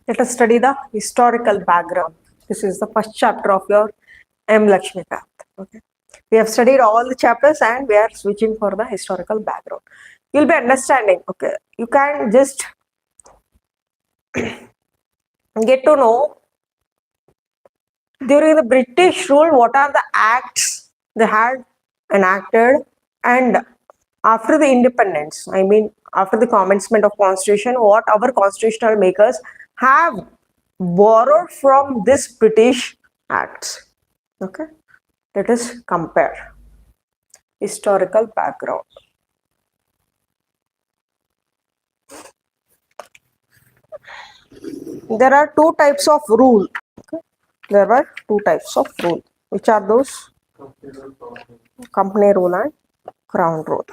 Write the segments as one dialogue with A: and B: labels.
A: Let us study the historical background. This is the first chapter of your M. Lakshmikant. Okay. We have studied all the chapters and we are switching for the historical background. You'll be understanding. Okay. You can just get to know during the British rule what are the acts they had enacted, and after the independence, I mean after the commencement of constitution, what our constitutional makers have borrowed from this British acts. Okay, let us compare historical background. There are two types of rule. Okay? There were two types of rule. Which are those? Company rule and crown rule.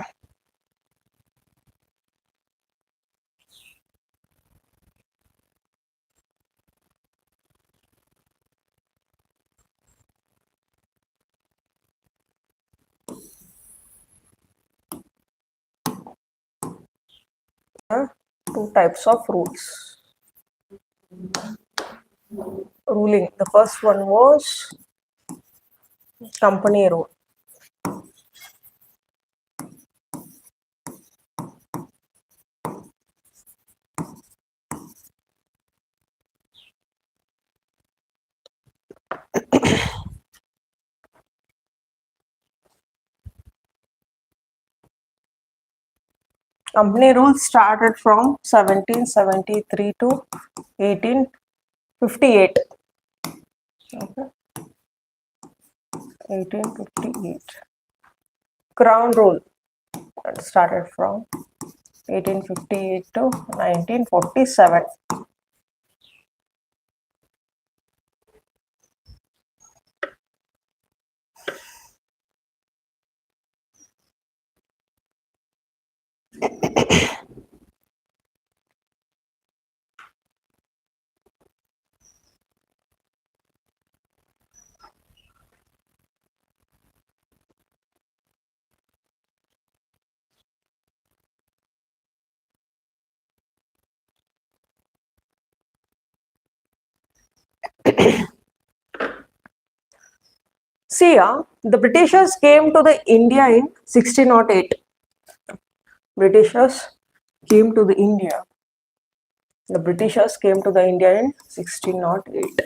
A: Two types of rules. Ruling. The first one was company rule. Company rule started from 1773 to 1858. Okay. 1858. Crown rule started from 1858 to 1947. See, the Britishers came to the India in 1608. Britishers came to the India. The Britishers came to the India in 1608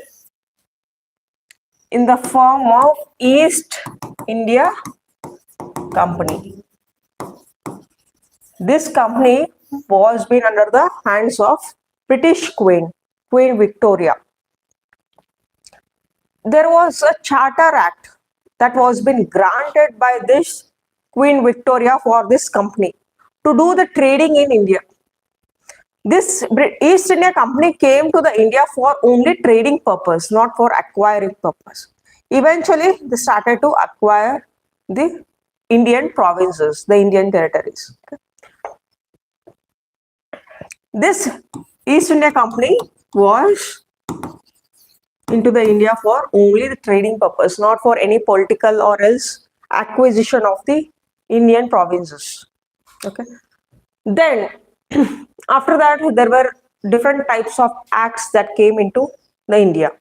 A: in the form of East India Company. This company was been under the hands of British Queen Victoria. There was a Charter Act that was been granted by this Queen Victoria for this company to do the trading in India. This East India Company came to the India for only trading purpose, not for acquiring purpose. Eventually, they started to acquire the Indian provinces, the Indian territories. Okay. This East India Company was into the India for only the trading purpose, not for any political or else acquisition of the Indian provinces. Okay. Then after that, there were different types of acts that came into the India.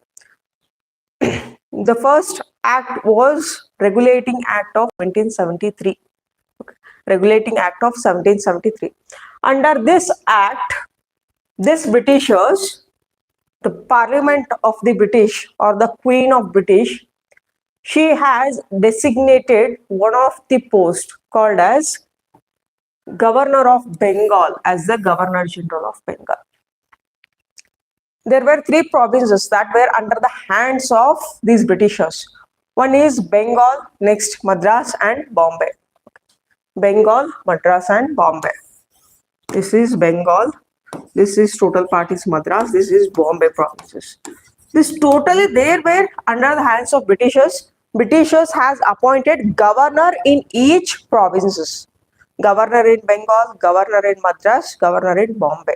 A: The first act was Regulating Act of 1773. Okay. Regulating Act of 1773. Under this act, this Britishers, the Parliament of the British or the Queen of British, she has designated one of the posts called as Governor of Bengal as the Governor General of Bengal. There were three provinces that were under the hands of these Britishers. One is Bengal, next Madras and Bombay. Bengal, Madras and Bombay. This is Bengal. This is total part is Madras. This is Bombay provinces. This totally they were under the hands of Britishers. Britishers has appointed governor in each provinces. Governor in Bengal, governor in Madras, governor in Bombay.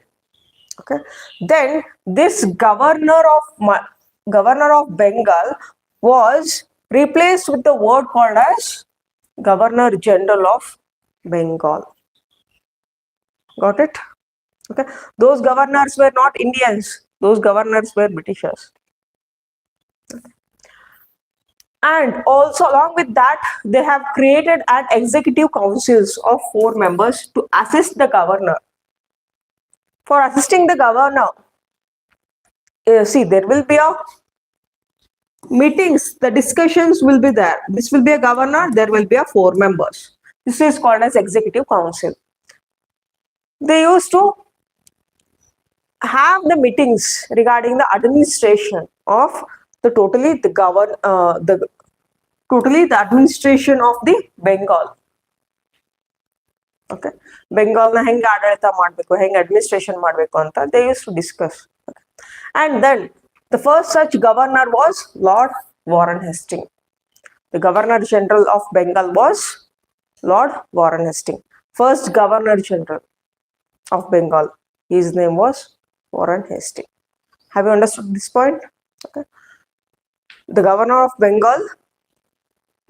A: Okay. Then this governor of Bengal was replaced with the word called as Governor General of Bengal. Got it? Okay. Those governors were not Indians. Those governors were Britishers. And also along with that, they have created an executive councils of 4 members to assist the governor. For assisting the governor, see, there will be a meetings, the discussions will be there. This will be a governor, there will be a 4 members. This is called as executive council. They used to have the meetings regarding the administration of the the administration of the Bengal. Okay, Bengal na henge adalita madbeku, henge administration madbeku anta they used to discuss. Okay. And then the first such governor was Lord Warren Hastings. The Governor General of Bengal was Lord Warren Hastings. First Governor General of Bengal. His name was Warren Hastings. Have you understood this point? Okay. The Governor of Bengal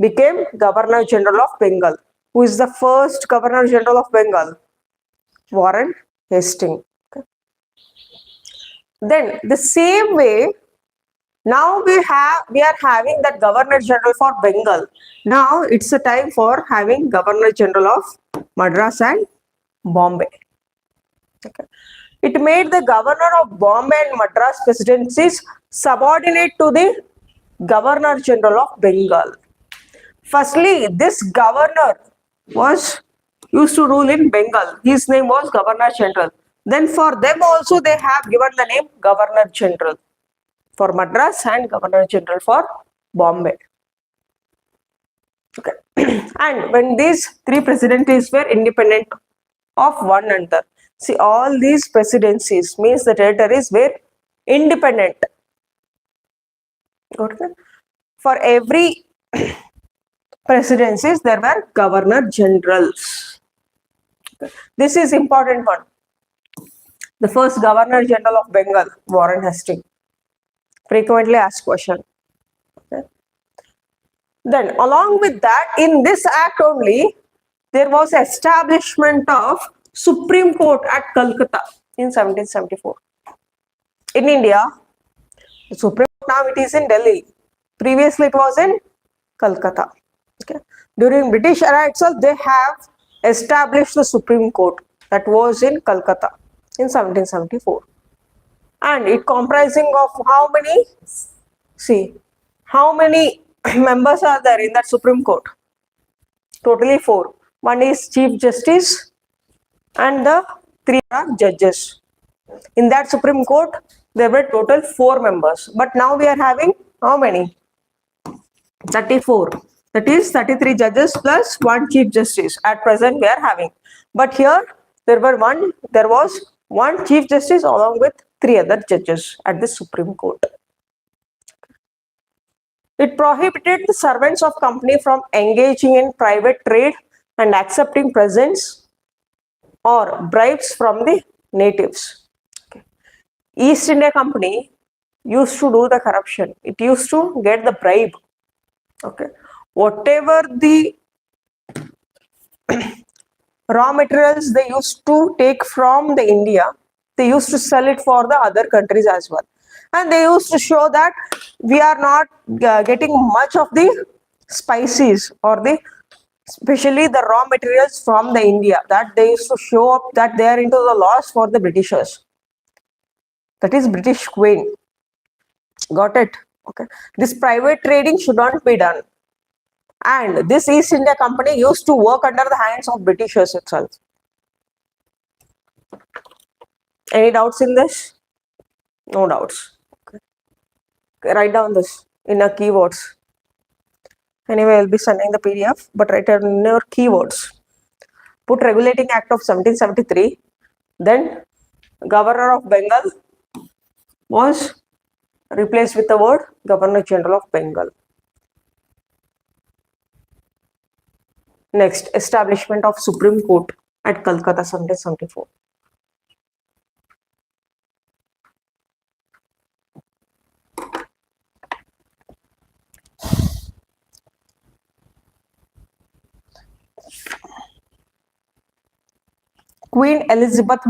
A: became Governor General of Bengal. Who is the first Governor General of Bengal? Warren Hastings. Okay. Then the same way, now we are having that Governor General for Bengal. Now it's a time for having Governor General of Madras and Bombay. Okay. It made the Governor of Bombay and Madras presidencies subordinate to the Governor General of Bengal. Firstly, this governor was used to rule in Bengal. His name was Governor General. Then for them also they have given the name Governor General for Madras and Governor General for Bombay. Okay. And when these 3 presidencies were independent of one another, see, all these presidencies means the territories were independent. Okay. For every presidencies there were Governor Generals. Okay. This is important one. The first Governor General of Bengal, Warren Hastings. Frequently asked question. Okay. Then along with that, in this act only, there was establishment of Supreme Court at Calcutta in 1774. In India, the Supreme Court now it is in Delhi. Previously it was in Calcutta. Okay. During British era itself, they have established the Supreme Court that was in Calcutta in 1774. And it comprising of how many? See, how many members are there in that Supreme Court? Totally 4. One is Chief Justice and the 3 are judges. In that Supreme Court, there were total 4 members. But now we are having how many? 34. That is 33 judges plus 1 Chief Justice. At present we are having. But here there was 1 Chief Justice along with 3 other judges at the Supreme Court. It prohibited the servants of company from engaging in private trade and accepting presents or bribes from the natives. Okay. East India Company used to do the corruption. It used to get the bribe. Okay. Whatever the raw materials they used to take from the India, they used to sell it for the other countries as well. And they used to show that we are not getting much of the spices or especially the raw materials from the India, that they used to show up that they are into the loss for the Britishers. That is British Queen. Got it? Okay. This private trading should not be done. And this East India Company used to work under the hands of Britishers itself. Any doubts in this? No doubts. Okay. Write down this in a keywords. Anyway, I'll be sending the PDF, but write in your keywords. Put Regulating Act of 1773. Then Governor of Bengal was replaced with the word Governor General of Bengal. Next, establishment of Supreme Court at Calcutta 1774. Queen Elizabeth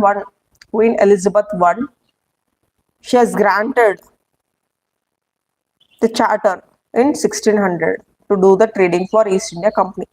A: I, she has granted the charter in 1600 to do the trading for East India Company.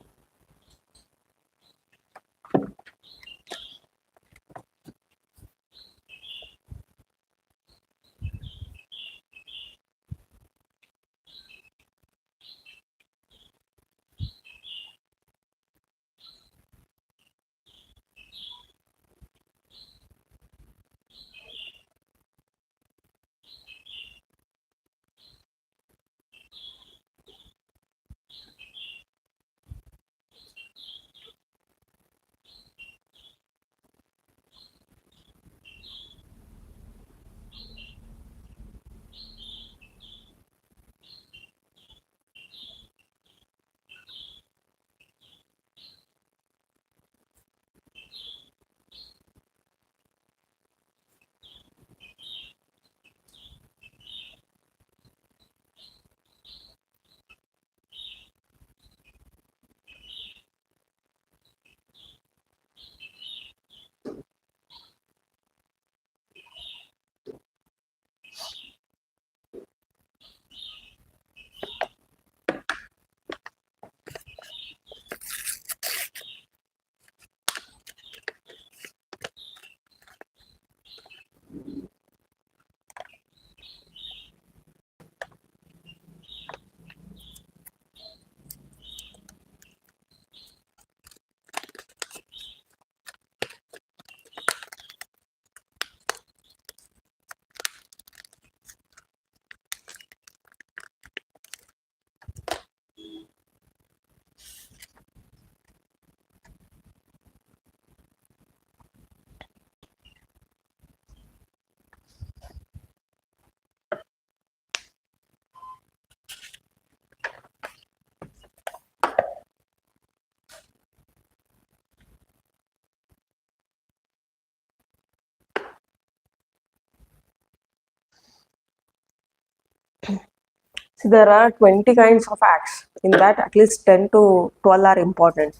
A: See, there are 20 kinds of acts. In that, at least 10 to 12 are important.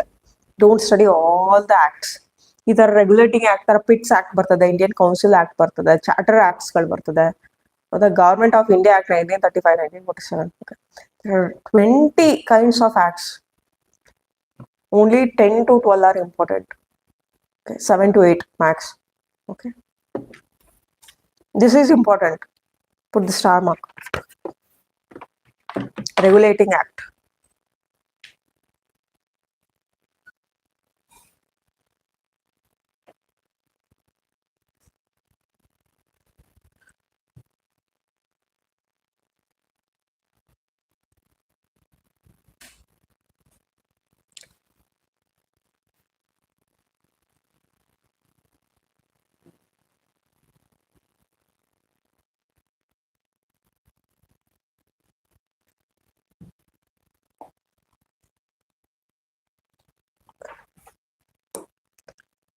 A: Don't study all the acts. Either regulating act or PITS Act ಬರ್ತದೆ, Indian Council Act ಬರ್ತದೆ, Charter Acts ಗಳು ಬರ್ತದೆ, the Government of India Act 1935, 1947. Okay. There are 20 kinds of acts. Only 10 to 12 are important. Okay. 7 to 8 max. Okay. This is important. Put the star mark. Regulating Act.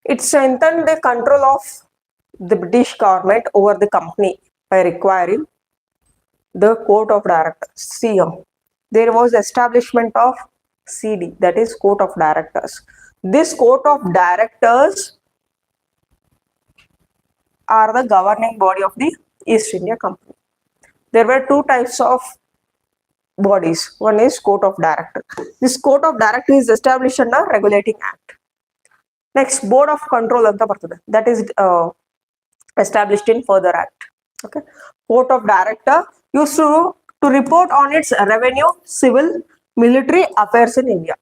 A: It strengthened the control of the British government over the company by requiring the Court of Directors. See here, there was establishment of CD, that is Court of Directors. This Court of Directors are the governing body of the East India Company. There were two types of bodies. One is Court of Directors. This Court of Directors is established under Regulating Act. Next, Board of Control anta bartade, that is established in further act. Okay. Court of Director used to report on its revenue, civil, military affairs in India.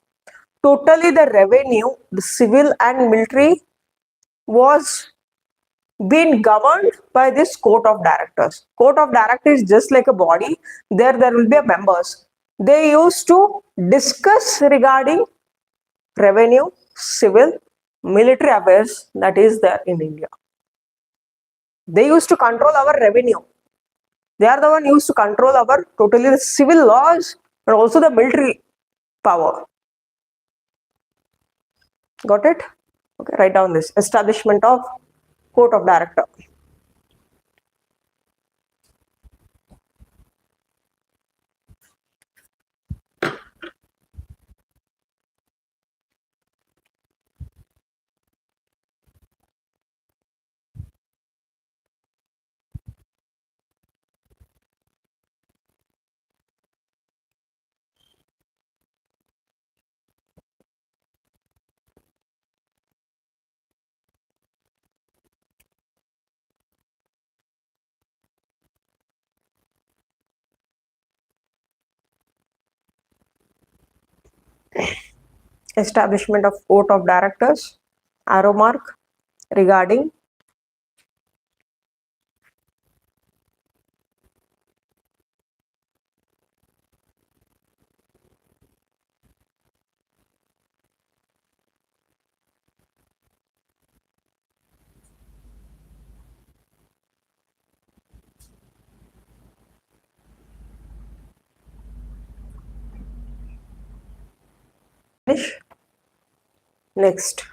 A: Totally the revenue, the civil and military was being governed by this court of directors. Court of directors is just like a body. There will be members. They used to discuss regarding revenue, civil, military affairs that is there in India. They used to control our revenue. They are the one used to control our totally the civil laws and also the military power. Got it? Okay, write down this. Establishment of court of director. Establishment of court of directors. Arrow mark regarding next.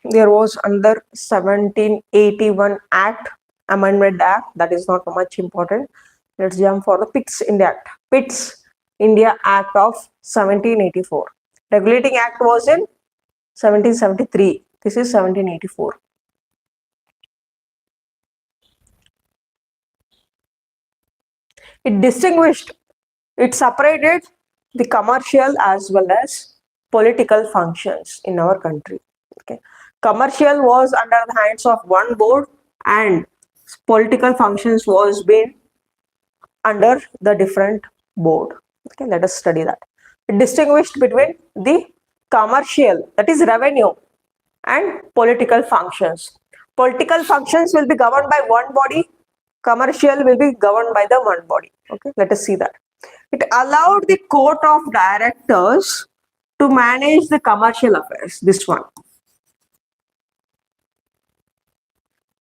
A: There was under 1781 Act, Amendment Act, that is not much important. Let's jump for the Pitt's India Act. Pitt's India Act of 1784. Regulating Act was in 1773. This is 1784. It distinguished, it separated the commercial as well as political functions in our country. Okay. Commercial was under the hands of one board and political functions was being under the different board. Okay, let us study that. It distinguished between the commercial, that is revenue, and political functions. Political functions will be governed by one body, commercial will be governed by the one body. Okay, let us see that. It allowed the court of directors to manage the commercial affairs, this one,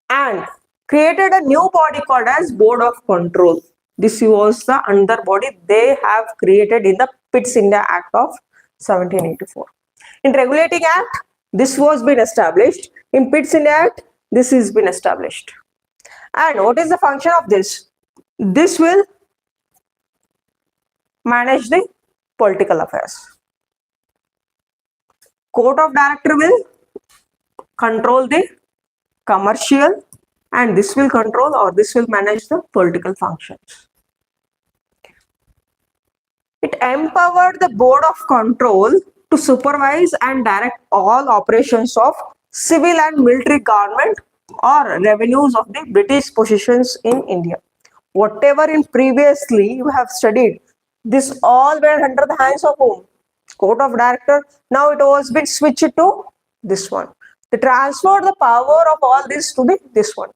A: and created a new body called as Board of Control. This was the under body they have created in the Pitt's India Act of 1784. In Regulating Act, this was been established. In Pitt's India Act, this is been established. And what is the function of this? This will manage the political affairs. Court of Director will control the commercial and this will control or this will manage the political functions. It empowered the Board of Control to supervise and direct all operations of civil and military government or revenues of the British possessions in India. Whatever in previously you have studied, this all were under the hands of whom? Court of Director. Now it was been switched to this one. They transferred the power of all this to this one.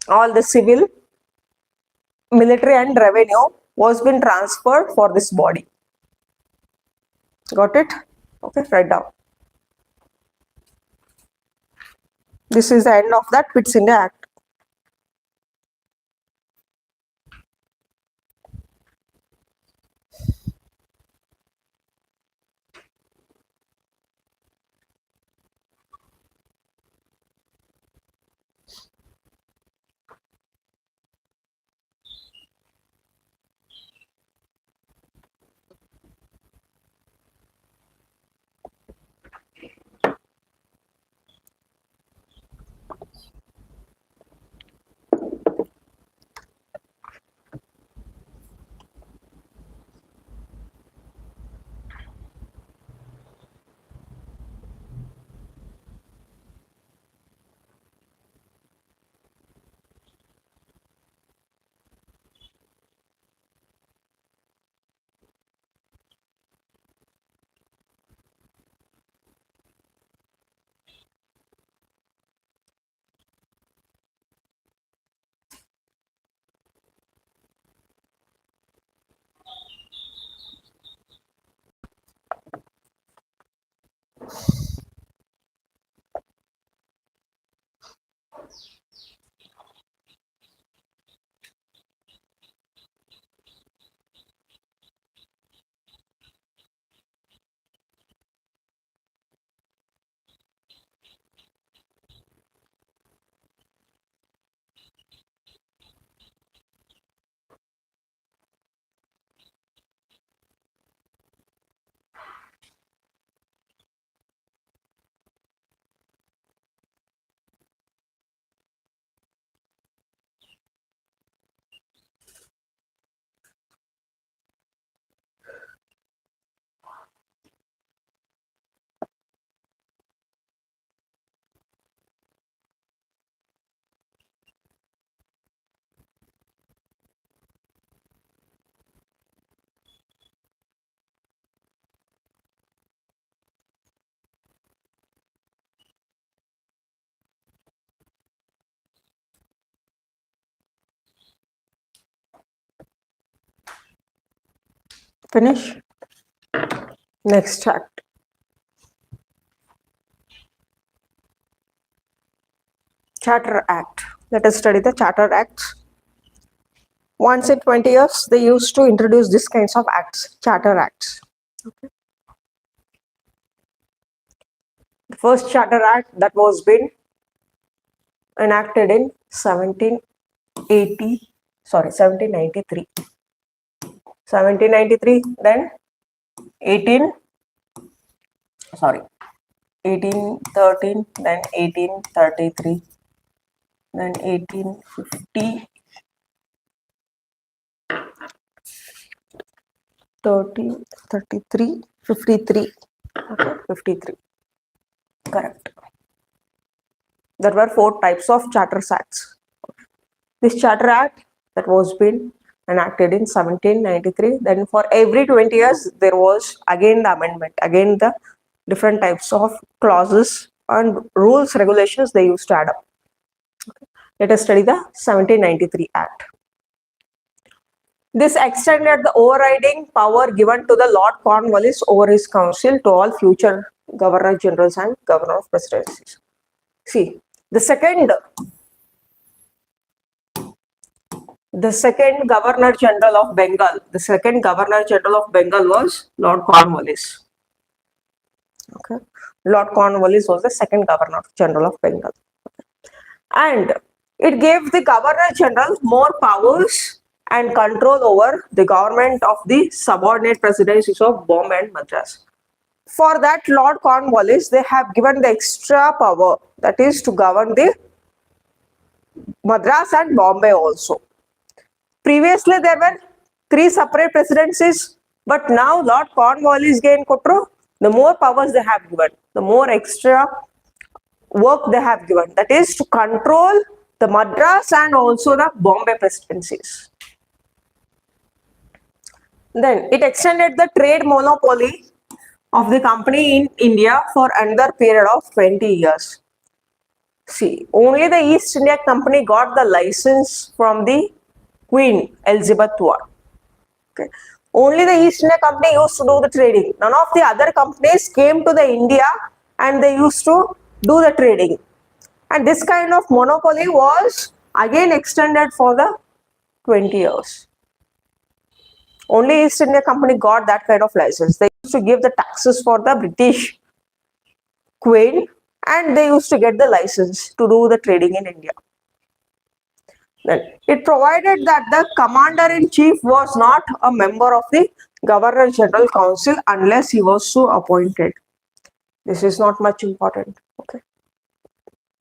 A: All the civil, military and revenue was been transferred for this body. Got it? Okay, write down. This is the end of that Pitt's India Act. Finish. Next act. Charter Act. Let us study the Charter Acts. Once in 20 years, they used to introduce these kinds of acts, Charter Acts. Okay. The first Charter Act that was been enacted in 1793. 1793, then 18, 1813, then 1833, then 1850, 33, 53. Okay, 53. Correct. There were 4 types of Charter Acts. This Charter Act that was been enacted in 1793. Then for every 20 years, there was again the amendment, again the different types of clauses and rules, regulations they used to add up. Okay. Let us study the 1793 Act. This extended the overriding power given to the Lord Cornwallis over his council to all future Governor Generals and Governor of Presidencies. See, the second Governor General of Bengal, was Lord Cornwallis. Okay, Lord Cornwallis was the second Governor General of Bengal, and it gave the Governor General more powers and control over the government of the subordinate presidencies of Bombay and Madras. For that, Lord Cornwallis, they have given the extra power, that is to govern the Madras and Bombay also. Previously, there were 3 separate presidencies, but now Lord Cornwallis gained control. The more powers they have given, the more extra work they have given, that is to control the Madras and also the Bombay presidencies. Then it extended the trade monopoly of the company in India for another period of 20 years. See, only the East India Company got the license from the Queen Elizabeth I. Okay. Only the East India Company used to do the trading. None of the other companies came to the India and they used to do the trading. And this kind of monopoly was again extended for the 20 years. Only East India Company got that kind of license. They used to give the taxes for the British Queen and they used to get the license to do the trading in India. Then it provided that the commander-in-chief was not a member of the Governor-General Council unless he was so appointed. This is not much important. Okay,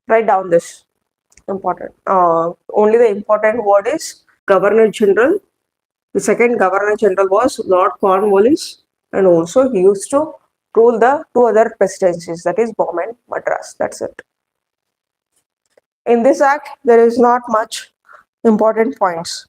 A: write down this important. Only the important word is Governor-General. The second Governor-General was Lord Cornwallis, and also he used to rule the 2 other presidencies, that is Bombay and Madras. That's it. In this act, there is not much important points.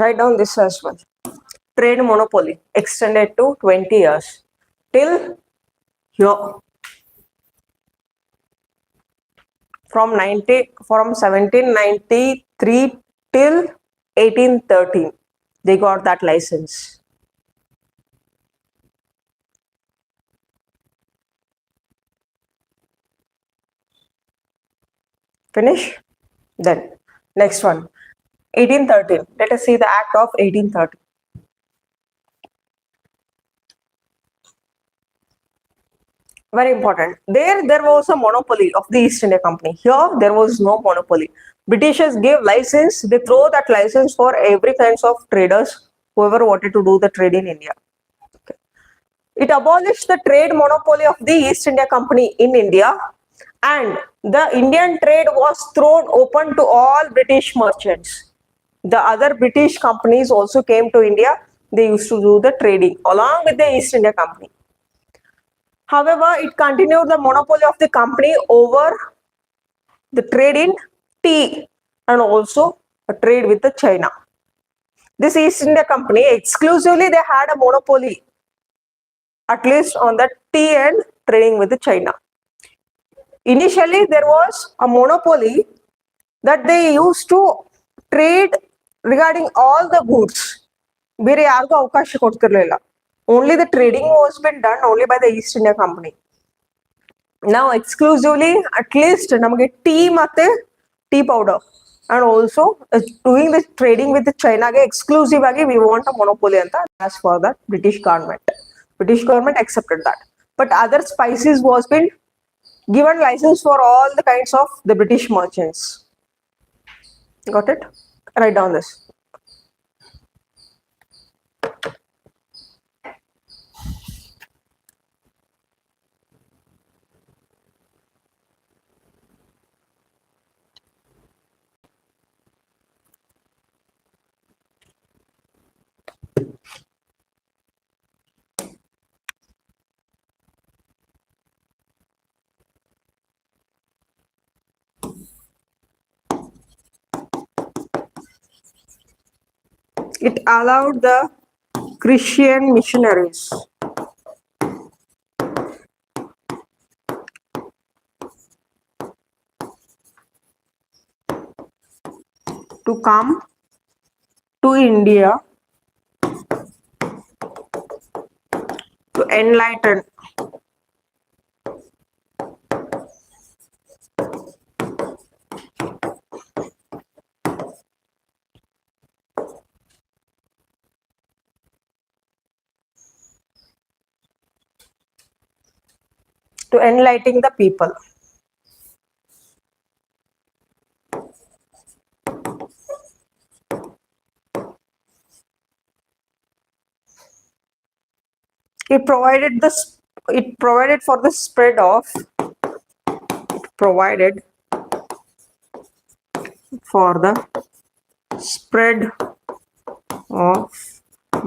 A: Write down this as well. Trade monopoly extended to 20 years till here. From 1793 till 1813, they got that license. Finish? Then next one, 1813. Let us see the Act of 1813. Very important. There was a monopoly of the East India Company. Here, there was no monopoly. Britishers gave license. They throw that license for every kinds of traders, whoever wanted to do the trade in India. Okay. It abolished the trade monopoly of the East India Company in India, and the Indian trade was thrown open to all British merchants. The other British companies also came to India. They used to do the trading along with the East India Company. However, it continued the monopoly of the company over the trade in tea and also a trade with the China. This East India Company exclusively they had a monopoly, at least on the tea and trading with the China. Initially, there was a monopoly that they used to trade regarding all the goods. ಬೇರೆ ಯಾರಿಗೂ ಅವಕಾಶ ಕೊಡ್ತಿರ್ಲಿಲ್ಲ. Only the trading was been done only by the East India Company. Now exclusively at least ನಮಗೆ tea ಮತ್ತೆ tea powder and also doing the trading with the China ಗೆ exclusive ಆಗಿ we want a monopoly ಅಂತ ask for the British government. British government accepted that. But other spices was been given license for all the kinds of the British merchants. Got it? Write down this. It allowed the Christian missionaries to come to India to enlighten the people. It provided for the spread of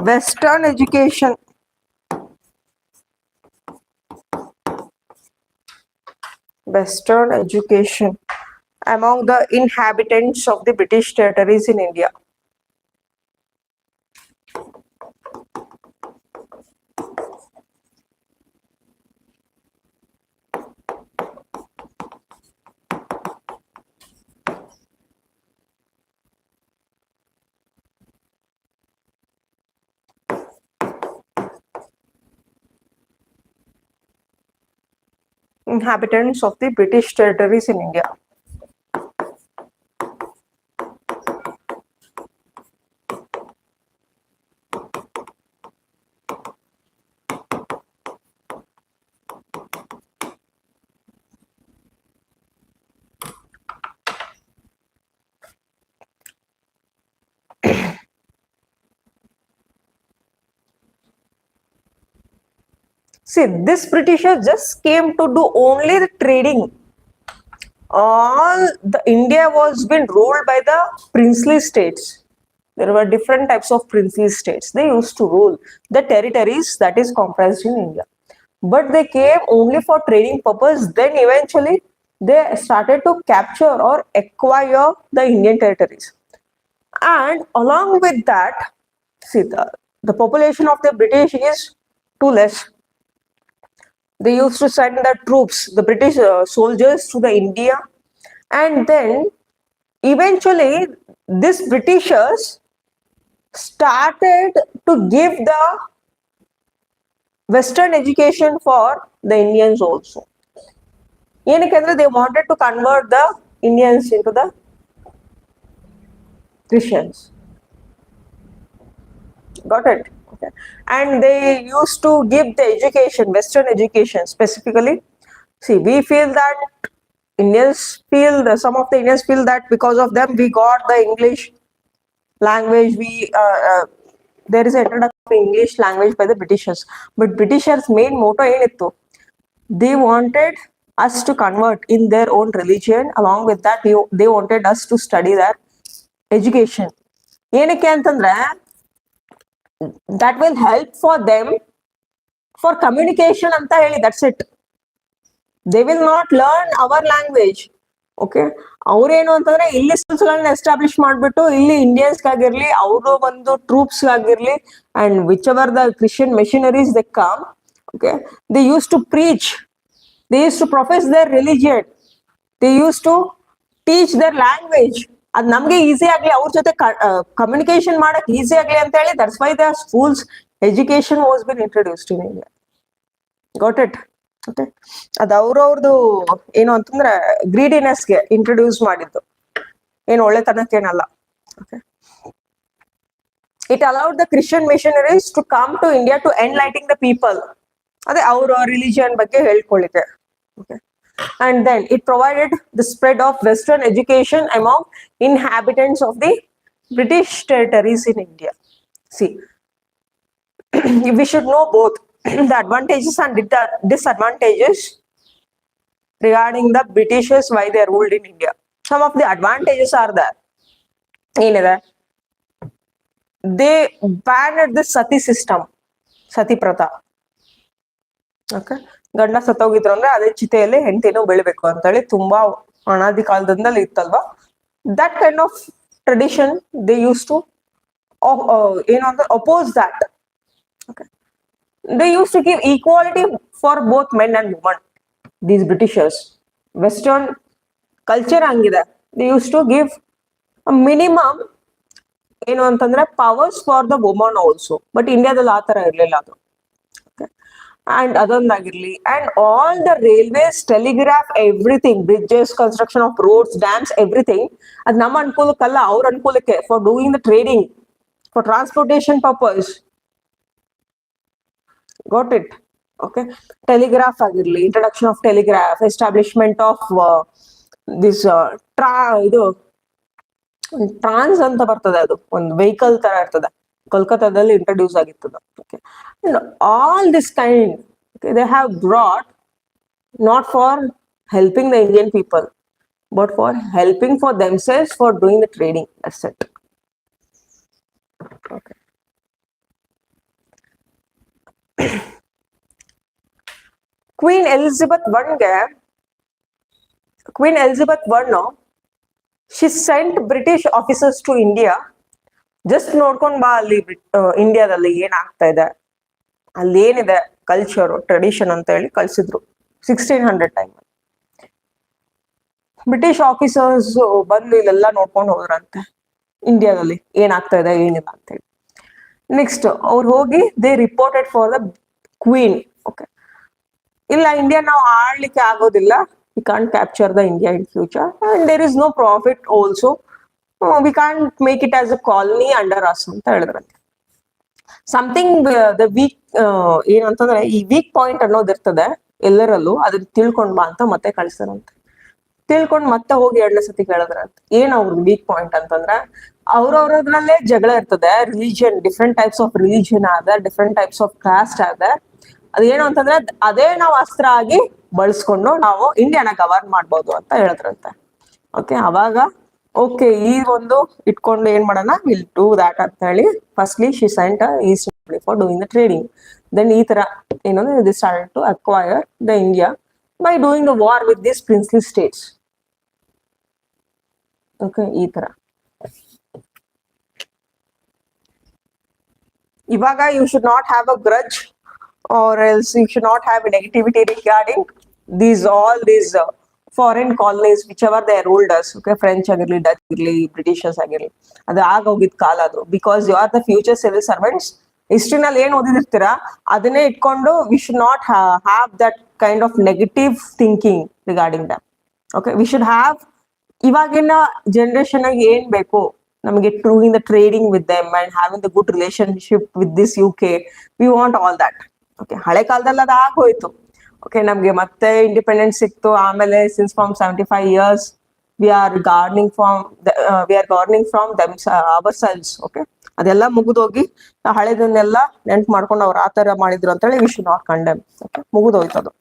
A: Western education among the inhabitants of the British territories in India. Inhabitants of the British territories in India. See, this Britishers just came to do only the trading. All the India was been ruled by the princely states. There were different types of princely states. They used to rule the territories that is comprised in India. But they came only for trading purpose. Then eventually they started to capture or acquire the Indian territories. And along with that, see, the population of the British is too less. They used to send the troops, the British soldiers to the India, and then eventually these Britishers started to give the Western education for the Indians also. They wanted to convert the Indians into the Christians. Got it? Okay. And they used to give the education, Western education specifically. See, we feel that some of the Indians feel that because of them we got the English language. There is an introduction of English language by the Britishers. But Britishers' main motto ಏನਿತ್ತು? They wanted us to convert in their own religion. Along with that, they wanted us to study that education. ಏನಕ್ಕೆ ಅಂತಂದ್ರೆ that will help for them for communication ಅಂತ ಹೇಳಿ, that's it. They will not learn our language. Okay, ಅವ್ರೇನು ಅಂತಂದ್ರೆ ಇಲ್ಲಿ ಸ್ಕೂಲ್ಸ್ಗಳನ್ನ establish ಮಾಡ್ಬಿಟ್ಟು ಇಲ್ಲಿ ಇಂಡಿಯನ್ಸ್ಗಾಗಿರ್ಲಿ, ಅವರು ಒಂದು ಟ್ರೂಪ್ಸ್ ಆಗಿರ್ಲಿ, and which ever the Christian missionaries they come, okay, they use to preach, they use to profess their religion, they use to teach their language. ಅದ್ ನಮ್ಗೆ ಈಸಿ ಆಗ್ಲಿ, ಅವ್ರ ಜೊತೆ ಕಮ್ಯುನಿಕೇಶನ್ ಮಾಡಕ್ ಈಸಿ ಆಗ್ಲಿ ಅಂತ ಹೇಳಿ, that's why the schools education was been introduced in India. Got it? Okay, ಅದು ಅವ್ರವ್ರದ್ದು ಏನು ಅಂತಂದ್ರೆ ಗ್ರೀಡಿನೆಸ್ಗೆ ಇಂಟ್ರೊಡ್ಯೂಸ್ ಮಾಡಿದ್ದು, ಏನು ಒಳ್ಳೆತನಕ್ಕೇನಲ್ಲ. Okay, it allowed the Christian missionaries to come to India to enlighten the people. ಅದೇ ಅವ್ರ ರಿಲಿಜಿಯನ್ ಬಗ್ಗೆ ಹೇಳ್ಕೊಳ್ಳಿಕ್ಕೆ. Okay, and then it provided the spread of Western education among inhabitants of the British territories in India. See, we should know both the advantages and disadvantages regarding the Britishers, why they ruled in India. Some of the advantages are there. They banned the sati system, sati pratha. Okay, ಗಂಡ ಸತ್ತೋಗಿದ್ರು ಅಂದ್ರೆ ಅದೇ ಚಿತೆಯಲ್ಲಿ ಹೆಂಡತಿನೂ ಬೆಳಿಬೇಕು ಅಂತ ಹೇಳಿ ತುಂಬಾ ಅನಾದಿ ಕಾಲದಿಂದಲೇ ಇತ್ತಲ್ವಾ. That kind of tradition they use to ಏನು ಅಂದ್ರೆ oppose that. Okay, they use to give equality for both men and woman. These Britishers western culture ಹಂಗಿದೆ, they use to give minimum ಏನು ಅಂತಂದ್ರೆ powers for the woman also. But ಇಂಡಿಯಾದಲ್ಲಿ ಆ ತರ ಇರ್ಲಿಲ್ಲ ಅದು. And ಅದೊಂದಾಗಿರ್ಲಿ, and all the railways, telegraph, everything, bridges, construction of roads, dams, everything, ಅದು ನಮ್ಮ ಅನುಕೂಲಕ್ಕಲ್ಲ, ಅವ್ರ ಅನುಕೂಲಕ್ಕೆ, for doing the trading, for transportation purpose. Got it? Okay, telegraph ಆಗಿರ್ಲಿ, introduction of telegraph, establishment of this ಇದು ಟ್ರಾನ್ಸ್ ಅಂತ ಬರ್ತದೆ, ಅದು ಒಂದು ವೆಹಿಕಲ್ ತರ ಇರ್ತದೆ, ಕೋಲ್ಕತ್ತಾದಲ್ಲಿ ಇಂಟ್ರೊಡ್ಯೂಸ್ ಆಗಿರ್ತದೆ. Okay, and all this kind, okay, they have brought not for helping the Indian people, but for helping for themselves, for doing the trading. That's it. Okay. Queen Elizabeth I, she sent British officers to India. Just ನೋಡ್ಕೊಂಡ್ ಬಾ, ಅಲ್ಲಿ ಇಂಡಿಯಾದಲ್ಲಿ ಏನಾಗ್ತಾ ಇದೆ, ಅಲ್ಲಿ ಏನಿದೆ culture tradition ಅಂತ ಹೇಳಿ ಕಳ್ಸಿದ್ರು 1600 ಟೈಮ್. ಬ್ರಿಟಿಷ್ ಆಫೀಸರ್ಸ್ ಬಂದು ಇಲ್ಲೆಲ್ಲ ನೋಡ್ಕೊಂಡು ಹೋದ್ರಂತೆ, ಇಂಡಿಯಾದಲ್ಲಿ ಏನಾಗ್ತಾ ಇದೆ ಏನಿಲ್ಲ ಅಂತ ಹೇಳಿ. ನೆಕ್ಸ್ಟ್ ಅವ್ರು ಹೋಗಿ they reported for the Queen. Okay, ಇಲ್ಲ ಇಂಡಿಯಾ ನಾವು ಆಳ್ಲಿಕ್ಕೆ ಆಗೋದಿಲ್ಲ, we can't capture the India in future, and there is no profit also, we can't make it as a colony under us ಅಂತ ಹೇಳಿದ್ರಂತೆ. ಸಮಥಿಂಗ್ ದ ವೀಕ್ ಏನು ಅಂತಂದ್ರೆ, ಈ weak point ಅನ್ನೋದಿರ್ತದೆ ಎಲ್ಲರಲ್ಲೂ, ಅದನ್ನ ತಿಳ್ಕೊಂಡ್ ಬಾ ಅಂತ ಮತ್ತೆ ಕಳಿಸ್ತಾರಂತೆ. ತಿಳ್ಕೊಂಡ್ ಮತ್ತೆ ಹೋಗಿ 2ನೇ ಸತಿ ಕೇಳಿದ್ರಂತೆ, ಏನ್ ಅವ್ರ ವೀಕ್ ಪಾಯಿಂಟ್ ಅಂತಂದ್ರೆ, ಅವ್ರವ್ರದ್ರಲ್ಲೇ ಜಗಳ ಇರ್ತದೆ. Religion, different types of religion ಆದ, ಡಿಫ್ರೆಂಟ್ ಟೈಪ್ಸ್ ಆಫ್ ಕಾಸ್ಟ್ ಆದ. ಅದೇನು ಅಂತಂದ್ರೆ, ಅದೇ ನಾವು ಅಸ್ತ್ರ ಆಗಿ ಬಳಸ್ಕೊಂಡು ನಾವು ಇಂಡಿಯಾನ ಗವರ್ನ್ ಮಾಡ್ಬೋದು ಅಂತ ಹೇಳಿದ್ರಂತೆ. ಓಕೆ, ಅವಾಗ ಓಕೆ ಈ ಒಂದು ಇಟ್ಕೊಂಡು ಏನ್ ಮಾಡೋಣ, ವಿಲ್ ಡೂ ದಾಟ್ ಅಂತ ಹೇಳಿ firstly she sent east for doing the trading. Then ಈ ತರ ಏನಂದ್ರೆ they started to acquire the India by doing the war with this princely states. Okay, ಈ ತರ ಇವಾಗ you should not have a grudge, or else you should not have a negativity regarding these foreign colonies whichever they ruled us. Okay, French ಆಗಿರ್ಲಿ, Dutch ಆಗಿರ್ಲಿ, Britishers ಆಗಿರ್ಲಿ, ಅದು ಆಗೋಗಿದ್ ಕಾಲ ಅದು. Because you are the future civil servants. ಹಿಸ್ಟ್ರಿನಲ್ಲಿ ಏನ್ ಓದಿರ್ತೀರಾ ಅದನ್ನೇ ಇಟ್ಕೊಂಡು we should not have that kind of negative thinking regarding them. Okay, we should have ಇವಾಗಿನ ಜನರೇಷನ್ ಆಗಿ ಏನ್ ಬೇಕು ನಮಗೆ, doing the trading with them and having the good relationship with this UK. We want all that. Okay, ಹಳೆ ಕಾಲದಲ್ಲಿ ಅದು ಆಗೋಯ್ತು. Okay, ನಮ್ಗೆ ಮತ್ತೆ ಇಂಡಿಪೆಂಡೆನ್ಸ್ ಸಿಕ್ತು. ಆಮೇಲೆ since from 75 years we are garnering from them ourselves. Okay, ಅದೆಲ್ಲ ಮುಗಿದೋಗಿ ಹಳೆದನ್ನೆಲ್ಲ ನೆನ್ಪು ಮಾಡ್ಕೊಂಡು ಅವ್ರು ಆ ತರ ಮಾಡಿದ್ರು ಅಂತ ಹೇಳಿ V should not condemn. Okay, ಮುಗಿದೋಯ್ತು ಅದು.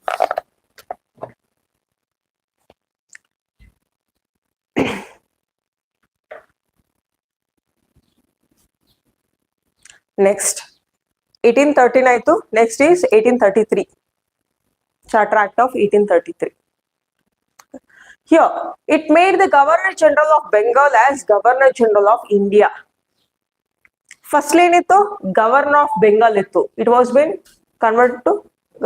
A: Next, 1813 ಆಯ್ತು. Next is 1833, Charter Act of 1833. Here, it made the Governor General of Bengal as Governor General of India. First ಏನಿತ್ತು, Governor of Bengal ಇತ್ತು. It was been converted to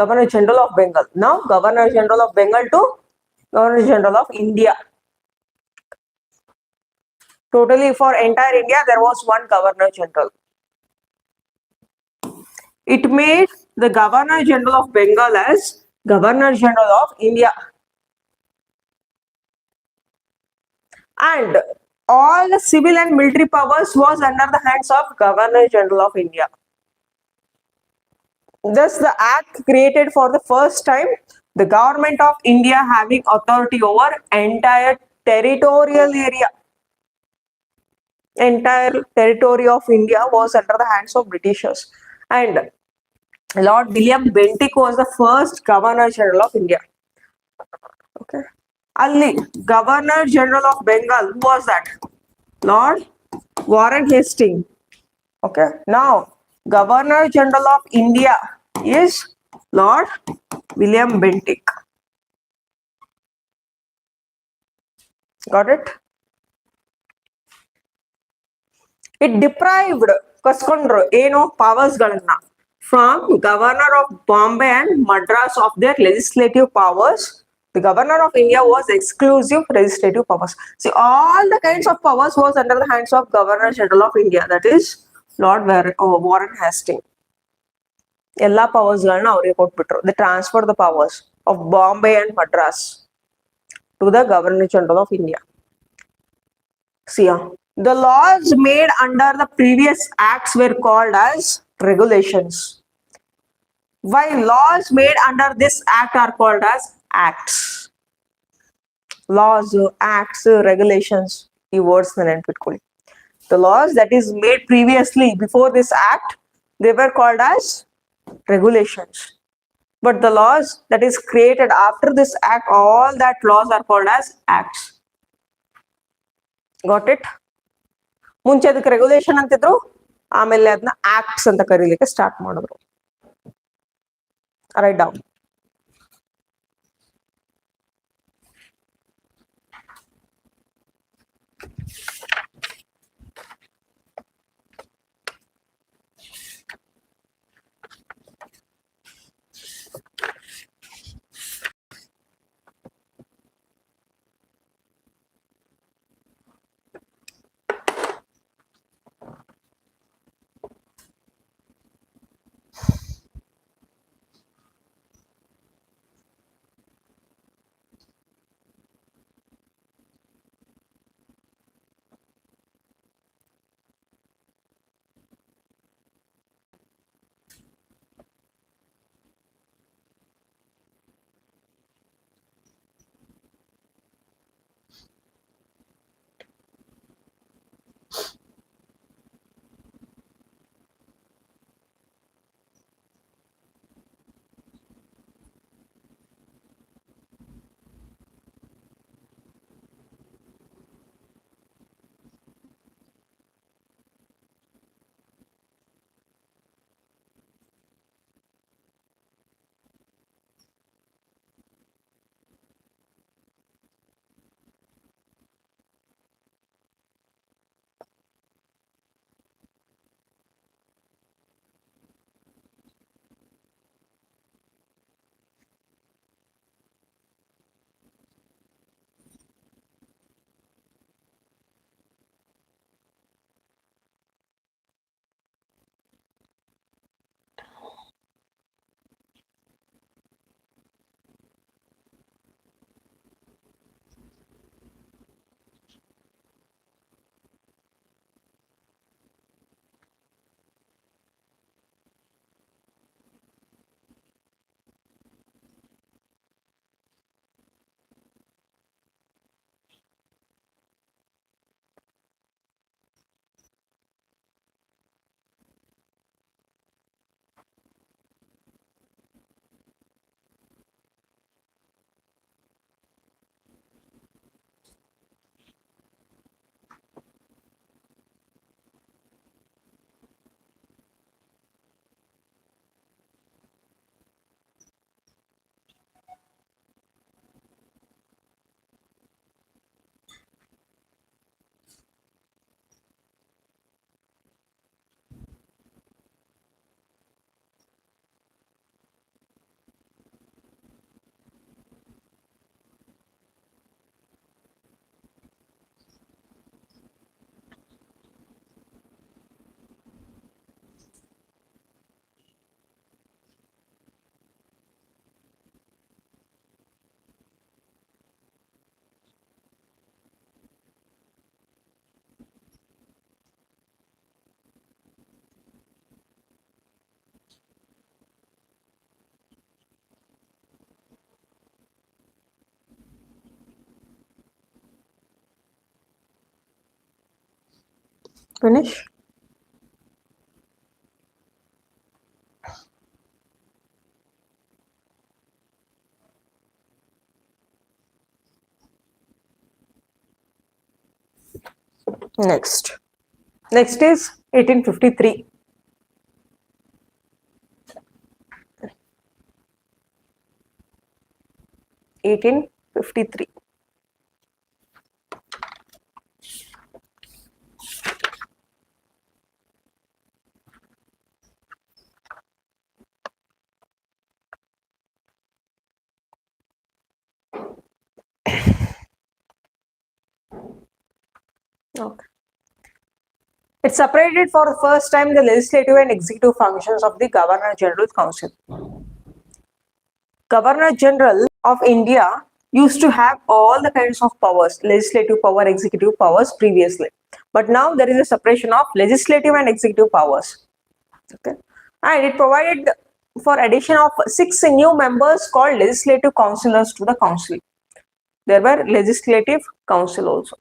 A: Governor General of Bengal. Now Governor General of Bengal to Governor General of India. Totally for entire India there was one Governor General. It made the Governor General of Bengal as Governor General of India. And all the civil and military powers was under the hands of Governor General of India. Thus, the act created for the first time the government of India having authority over entire territorial area. Entire territory of India was under the hands of Britishers. And Lord William Bentinck was the first Governor General of India. Okay. Ali, Governor General of Bengal, who was that? Lord Warren Hastings. Okay. Now, Governor General of India is Lord William Bentinck. Got it? It deprived ಕಸ್ಕೊಂಡ್ರು ಏನು powers ಗಳನ್ನ from Governor of Bombay and Madras of their legislative powers. The Governor of India was exclusive legislative powers. See, all the kinds of powers was under the hands of Governor General of India, that is Lord Warren Hastings. ಎಲ್ಲ powers ಗಳನ್ನ ಅವರಿಗೆ ಕೊಟ್ಬಿಟ್ರು. They transferred the powers of Bombay and Madras to the Governor General of India. See, the laws made under the previous acts were called as regulations, while laws made under this act are called as acts. Laws, acts, regulations, ಈ words ನೆನ್ಪಿಟ್ಕೊಳ್ಳಿ. The laws that is made previously before this act, they were called as regulations. But the laws that is created after this act, all that laws are called as acts. Got it? ಮುಂಚೆ ಅದಕ್ಕೆ regulation ಅಂತಿದ್ರು, ಆಮೇಲೆ ಅದನ್ನ acts ಅಂತ ಕರೀಲಿಕ್ಕೆ start ಮಾಡಿದ್ರು. Write down. Finish. Next is 1853. Okay. It separated for the first time the legislative and executive functions of the Governor General Council. Governor General of India used to have all the kinds of powers, legislative power, executive powers previously. But now there is a separation of legislative and executive powers. Okay. And it provided for addition of 6 new members called legislative councillors to the council. There were legislative council also.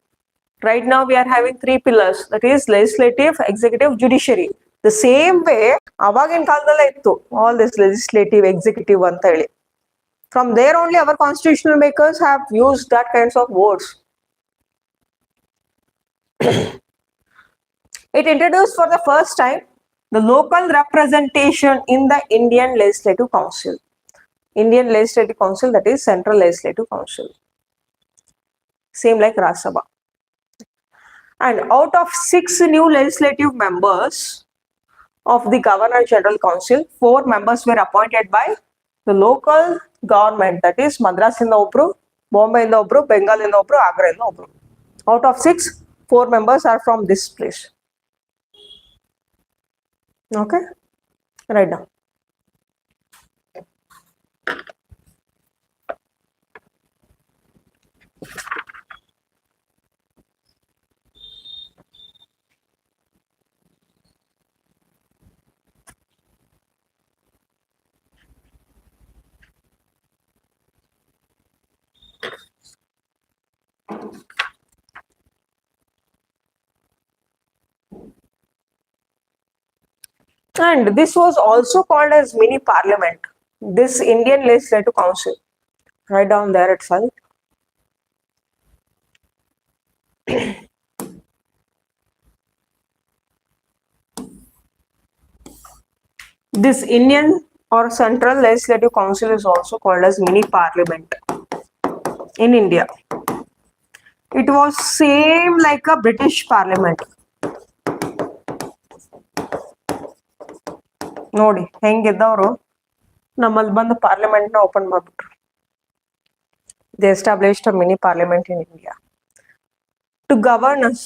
A: Right now we are having 3 pillars, that is legislative, executive, judiciary. The same way, avagin kaladalla ittu, all this legislative, executive anta heli. From there only our constitutional makers have used that kinds of words. It introduced for the first time the local representation in the Indian Legislative Council. Indian Legislative Council, that is Central Legislative Council. Same like Rajya Sabha. And out of 6 new legislative members of the Governor General Council, 4 members were appointed by the local government, that is Madras in the Obru, Bombay in the Obru, Bengal in the Obru, Agra in the Obru. Out of 6, 4 members are from this place. Okay, write down. And this was also called as mini parliament, this Indian Legislative Council. Write down there itself. This Indian or Central Legislative Council is also called as mini parliament in India. It was same like a British parliament. ನೋಡಿ ಹೆಂಗಿದ್ದವರು ನಮ್ಮಲ್ಲಿ ಬಂದು parliament ನ open ಮಾಡ್ಬಿಟ್ರು. They established a mini parliament in India to govern us.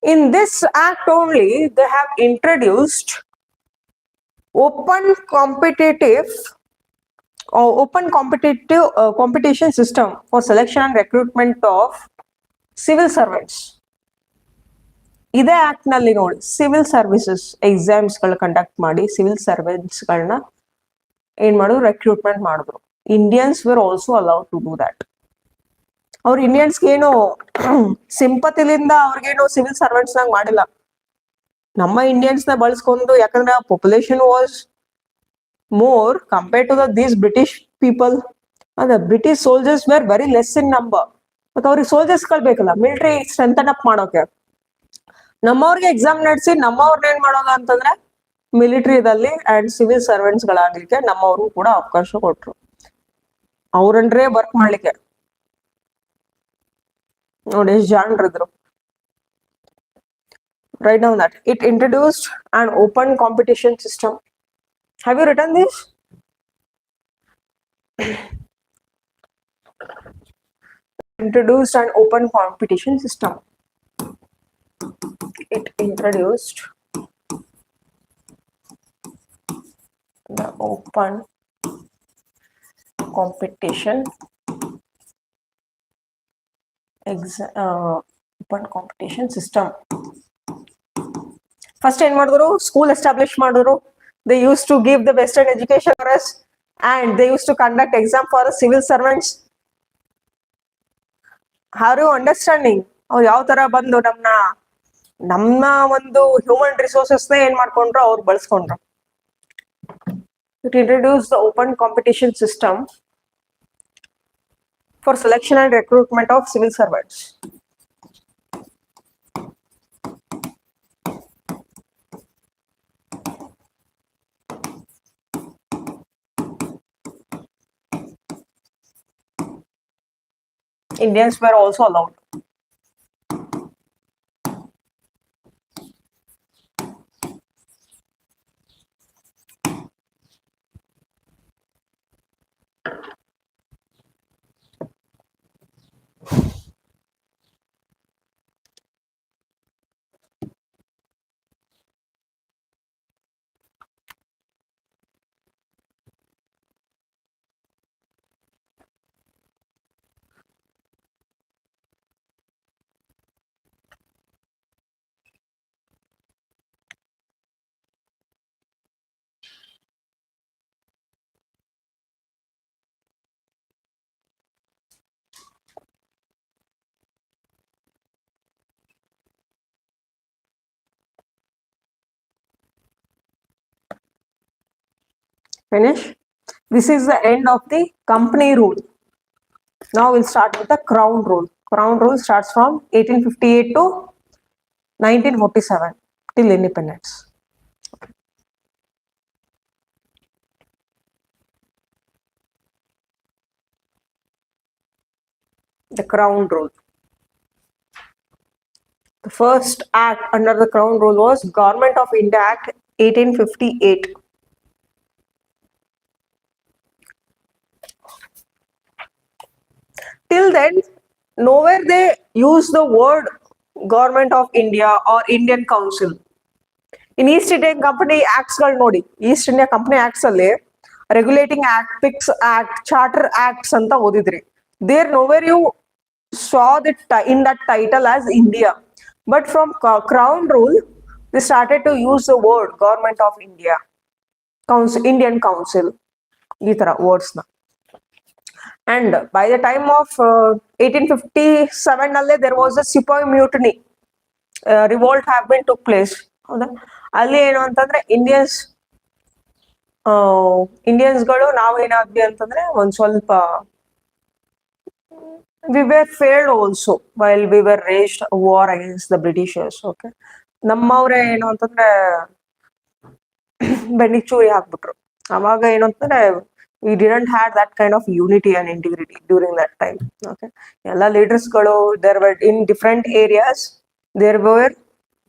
A: In this act only, they have introduced open competition system for selection and recruitment of civil servants. ಇದೇ act ನಲ್ಲಿ ನೋಡಿ civil services exams ಗಳು conduct ಮಾಡಿ civil servants ಗಳನ್ನ ಏನ್ ಮಾಡಿದ್ರು, recruitment ಮಾಡಿದ್ರು. Indians were also allowed to do that. ಅವ್ರು ಇಂಡಿಯನ್ಸ್ಗೆ ಏನು ಸಿಂಪತಿಲಿಂದ ಅವ್ರಿಗೇನು ಸಿವಿಲ್ ಸರ್ವೆಂಟ್ಸ್ ನಾಗ ಮಾಡಿಲ್ಲ. ನಮ್ಮ ಇಂಡಿಯನ್ಸ್ ನ ಬಳಸ್ಕೊಂಡು, ಯಾಕಂದ್ರೆ population was more compared to these British people. ಅಂದ್ರೆ British soldiers were very less in number. ಮತ್ತೆ ಅವ್ರಿಗೆ ಸೋಲ್ಜರ್ಸ್ ಗಳು ಬೇಕಲ್ಲ ಮಿಲಿಟರಿ ಸ್ಟ್ರೆಂಥನ್ ಅಪ್ ಮಾಡೋಕೆ. ನಮ್ಮವ್ರಿಗೆ ಎಕ್ಸಾಮ್ ನಡೆಸಿ ನಮ್ಮವ್ರನ್ನ ಏನ್ ಮಾಡೋದು ಅಂತಂದ್ರೆ ಮಿಲಿಟರಿದಲ್ಲಿ ಅಂಡ್ ಸಿವಿಲ್ ಸರ್ವೆಂಟ್ಸ್ ಗಳಾಗ್ಲಿಕ್ಕೆ ನಮ್ಮವ್ರಿಗೂ ಕೂಡ ಅವಕಾಶ ಕೊಟ್ರು, ಅವ್ರನ್ರೇ ವರ್ಕ್ ಮಾಡ್ಲಿಕ್ಕೆ. ನೋಡಿ ಎಷ್ಟು ಜಾಣರಿದ್ರು. Write down that it introduced an open competition system. Have you written this? introduced an open competition system. It introduced the open competition system. First ಏನ್ ಮಾಡಿದ್ರು, ಸ್ಕೂಲ್ ಎಸ್ಟಾಬ್ಲಿಷ್ ಮಾಡಿದ್ರು. They used to give the western education for us and they used to conduct exam for us civil servants. Are you understanding? ಅವ್ರು ಯಾವ ತರ ಬಂದು ನಮ್ಮ ಒಂದು human resources ನ ಏನ್ ಮಾಡ್ಕೊಂಡ್ರು, ಅವ್ರು ಬಳಸ್ಕೊಂಡ್ರು. It introduced the open competition system for selection and recruitment of civil servants. Indians were also allowed. Finish. This is the end of the company rule. Now we'll start with the crown rule. Crown rule starts from 1858 to 1947 till independence. The crown rule. The first act under the crown rule was Government of India Act 1858. Till then, nowhere they use the word Government of India or Indian Council. In East India Company Acts gal nodi, East India Company Acts alle Regulating Act, PIX Act, Charter Acts anta odidre. There nowhere you saw that in that title as India. But from Crown Rule, they started to use the word Government of India, Council, Indian Council, ee tara words na. And by the time of 1857 alle there was a Sepoy mutiny. Revolt have been took place. ಅಲ್ಲಿ ಏನು ಅಂತಂದ್ರೆ ಇಂಡಿಯನ್ಸ್ಗಳು ನಾವು ಏನಾದ್ವಿ ಅಂತಂದ್ರೆ ಒಂದ್ ಸ್ವಲ್ಪ we were failed also while we were waged a war against the Britishers. Okay, ನಮ್ಮವ್ರೆ ಏನು ಅಂತಂದ್ರೆ ಬೆನ್ನಿಗೆ ಚೂರಿ ಹಾಕ್ಬಿಟ್ರು. ಅವಾಗ ಏನು ಅಂತಂದ್ರೆ we didn't have that kind of unity and integrity during that time. Okay, ಎಲ್ಲ ಲೀಡರ್ಸ್ಗಳು there were in different areas. There were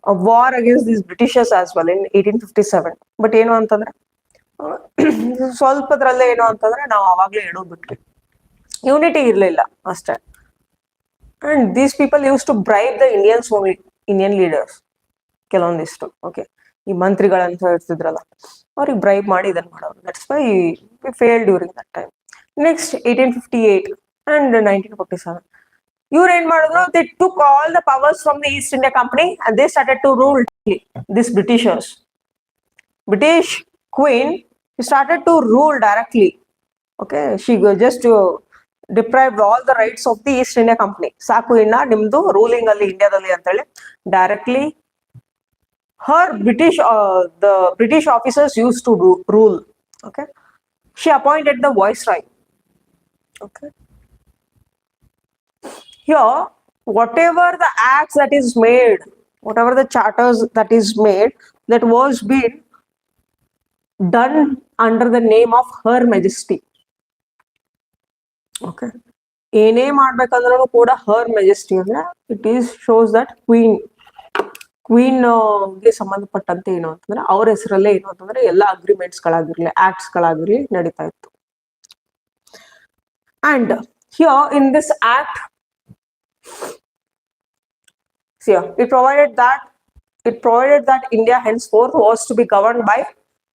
A: a war against these Britishers as well in 1857. But ಏನು ಅಂತಂದ್ರೆ ಸ್ವಲ್ಪದ್ರಲ್ಲೇ ಏನು ಅಂತಂದ್ರೆ ನಾವು ಅವಾಗ್ಲೇ ಹೇಳೋದ್ಬಿಟ್ವಿ, ಯೂನಿಟಿ ಇರ್ಲಿಲ್ಲ ಅಷ್ಟೇ. And these people use to bribe the Indians only, Indian leaders ಕೆಲವೊಂದಿಷ್ಟು. ಓಕೆ, ಈ ಮಂತ್ರಿಗಳಂತ ಹೇಳ್ತಿದ್ರಲ್ಲ, ಅವ್ರಿಗೆ ಬ್ರೈಬ್ ಮಾಡಿ ಇದನ್ನ ಮಾಡೋರು. That's why we fail during that time. Next 1858 and 1947 ಇವ್ರು ಏನ್ ಮಾಡಿದ್ರು, they took all the powers from the East India Company and they started to rule this Britishers. British Queen started to rule directly. Okay, she just deprived all the rights of the East India Company. ಸಾಕು ಇನ್ನ ನಿಮ್ದು ruling ಅಲ್ಲಿ ಇಂಡಿಯಾದಲ್ಲಿ ಅಂತ ಹೇಳಿ directly her the British officers used to rule. Okay, she appointed the viceroy. Okay, here whatever the acts that is made, whatever the charters that is made, that was been done under the name of Her Majesty. Okay, ಏನೇ ಮಾಡ್ಬೇಕಂದ್ರೂ ಕೂಡ ಹರ್ majesty ಅಂದ್ರೆ it is shows that queen ಗೆ ಸಂಬಂಧಪಟ್ಟಂತೆ ಏನು ಅಂತಂದ್ರೆ ಅವ್ರ ಹೆಸರಲ್ಲೇ ಏನು ಅಂತಂದ್ರೆ ಎಲ್ಲ ಅಗ್ರಿಮೆಂಟ್ಸ್ ಗಳಾಗಿರ್ಲಿ, ಆಕ್ಟ್ಸ್ ಗಳಾಗಿರ್ಲಿ ನಡೀತಾ ಇತ್ತು. And here in this act See, it provided that India henceforth was to be governed by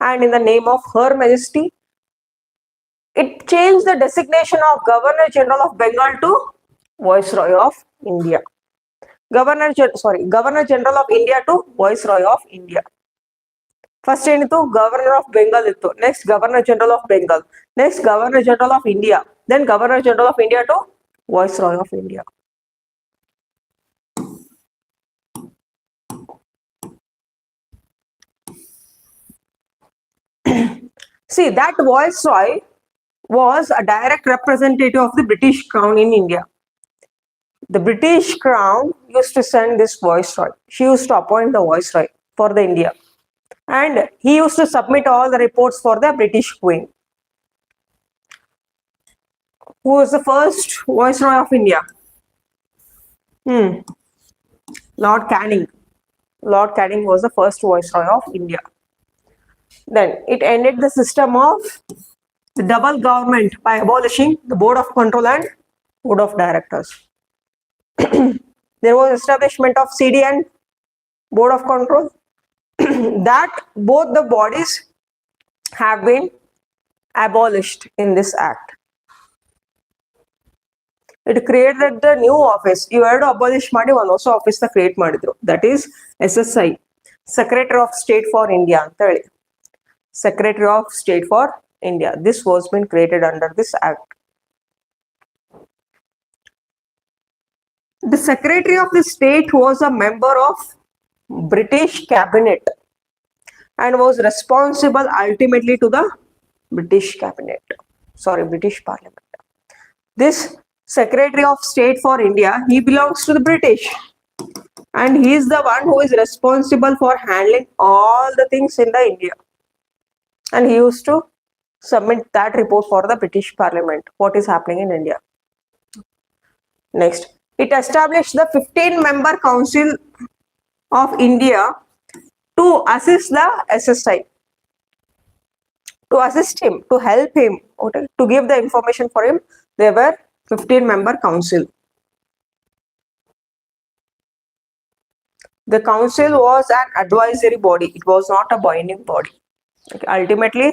A: and in the name of Her Majesty. It changed the designation of Governor General of Bengal to Viceroy of India. Governor General of India to Viceroy of India. First ಏನಿತ್ತು governor of Bengal ಇತ್ತು, next governor general of Bengal, next governor general of India, then governor general of India to viceroy of India. See, that Viceroy was a direct representative of the British Crown in India. The British Crown used to send this Viceroy. She used to appoint the Viceroy for the India. And he used to submit all the reports for the British Queen. Who was the first Viceroy of India? Lord Canning. Lord Canning was the first Viceroy of India. Then it ended the system of the double government by abolishing the Board of Control and Board of Directors. There was establishment of CD and Board of Control. That both the bodies have been abolished in this act. It created the new office. You have to abolish ಮಾಡಿ ಒಂದು ಹೊಸ office ನ create ಮಾಡಿದ್ರು. That is SSI, Secretary of State for India ಅಂತ ಹೇಳಿ. Secretary of State for India. This was been created under this act. The Secretary of the State was a member of British Cabinet and was responsible ultimately to the British Parliament. This Secretary of State for India, he belongs to the British, and he is the one who is responsible for handling all the things in the India, and he used to submit that report for the British Parliament, what is happening in India. Next, it established the 15-member Council of India to assist the SSI, to assist him, to help him, okay, to give the information for him. There were 15-member council. The council was an advisory body. It was not a binding body. Okay. Ultimately,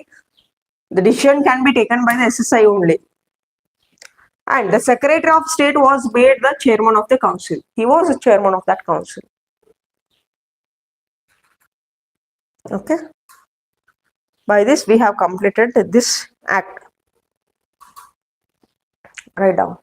A: the decision can be taken by the SSI only. And the Secretary of State was made the chairman of the council. He was the chairman of that council. Okay. By this, we have completed this act. Write down.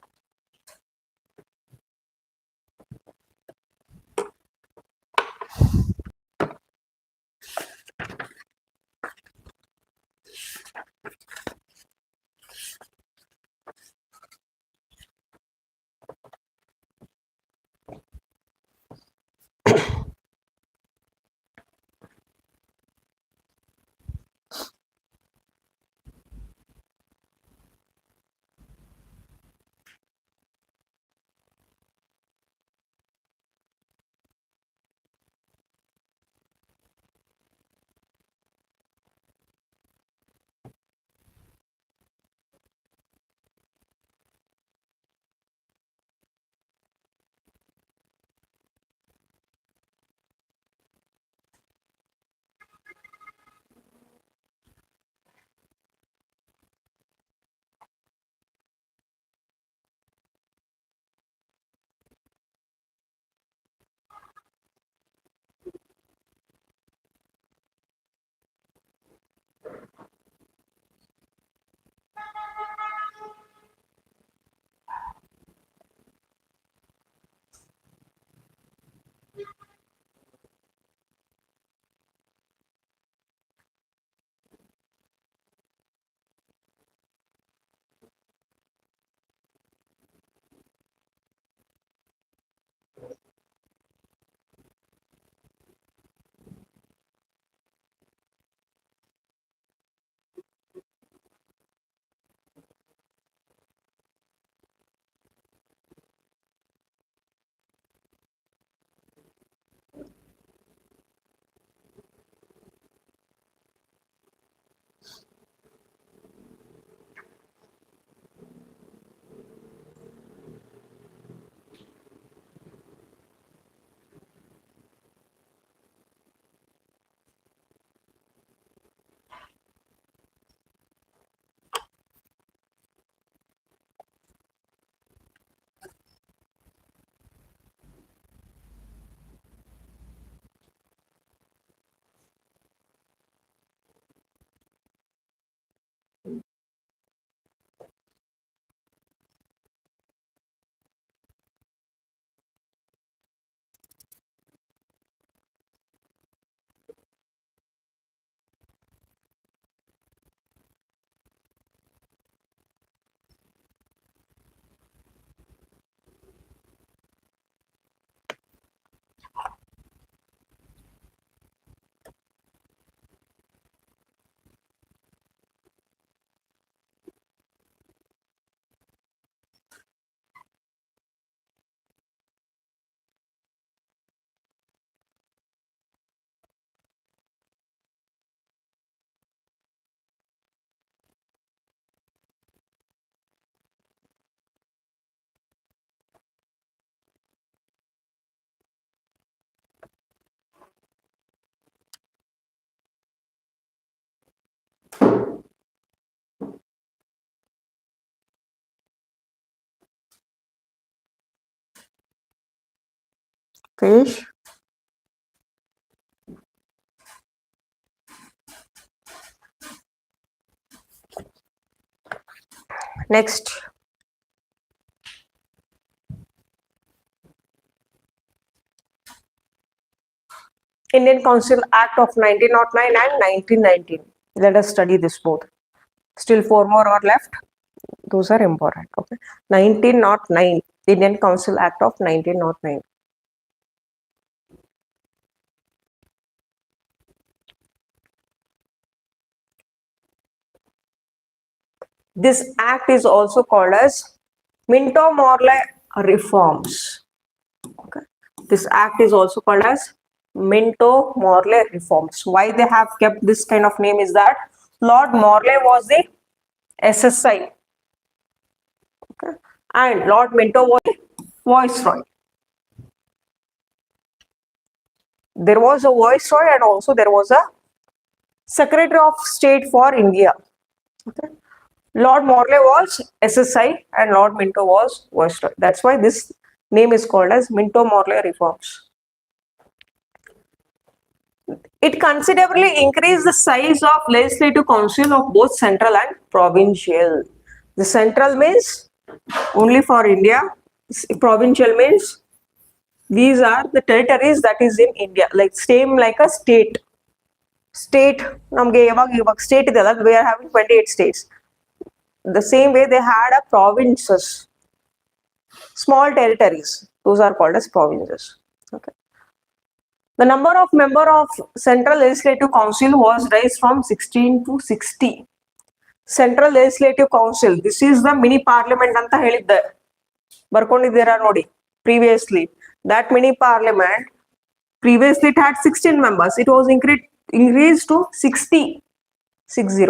A: Fish. Next. Indian Council Act of 1909 and 1919. Let us study this both. Still 4 more are left. Those are important. Okay. 1909. Indian Council Act of 1909. This act is also called as Minto-Morley reforms. Okay. This act is also called as Minto-Morley reforms. Why they have kept this kind of name is that Lord Morley was the SSI. Okay. And Lord Minto was the Viceroy. There was a Viceroy and also there was a Secretary of State for India. Okay. Lord Morley was SSI and Lord Minto was Viceroy. That's why this name is called as Minto-Morley reforms. It considerably increased the size of legislative council of both central and provincial. The central means only for India. Provincial means these are the territories that is in India, like same like a state. State, state we are having 28 states. The same way they had a provinces, small territories. Those are called as provinces. Okay. The number of member of Central Legislative Council was raised from 16 to 60. Central Legislative Council. This is the mini parliament anta helidde. Barkonidira nodi. Previously, that mini parliament. Previously, it had 16 members. It was increased to 60. 60.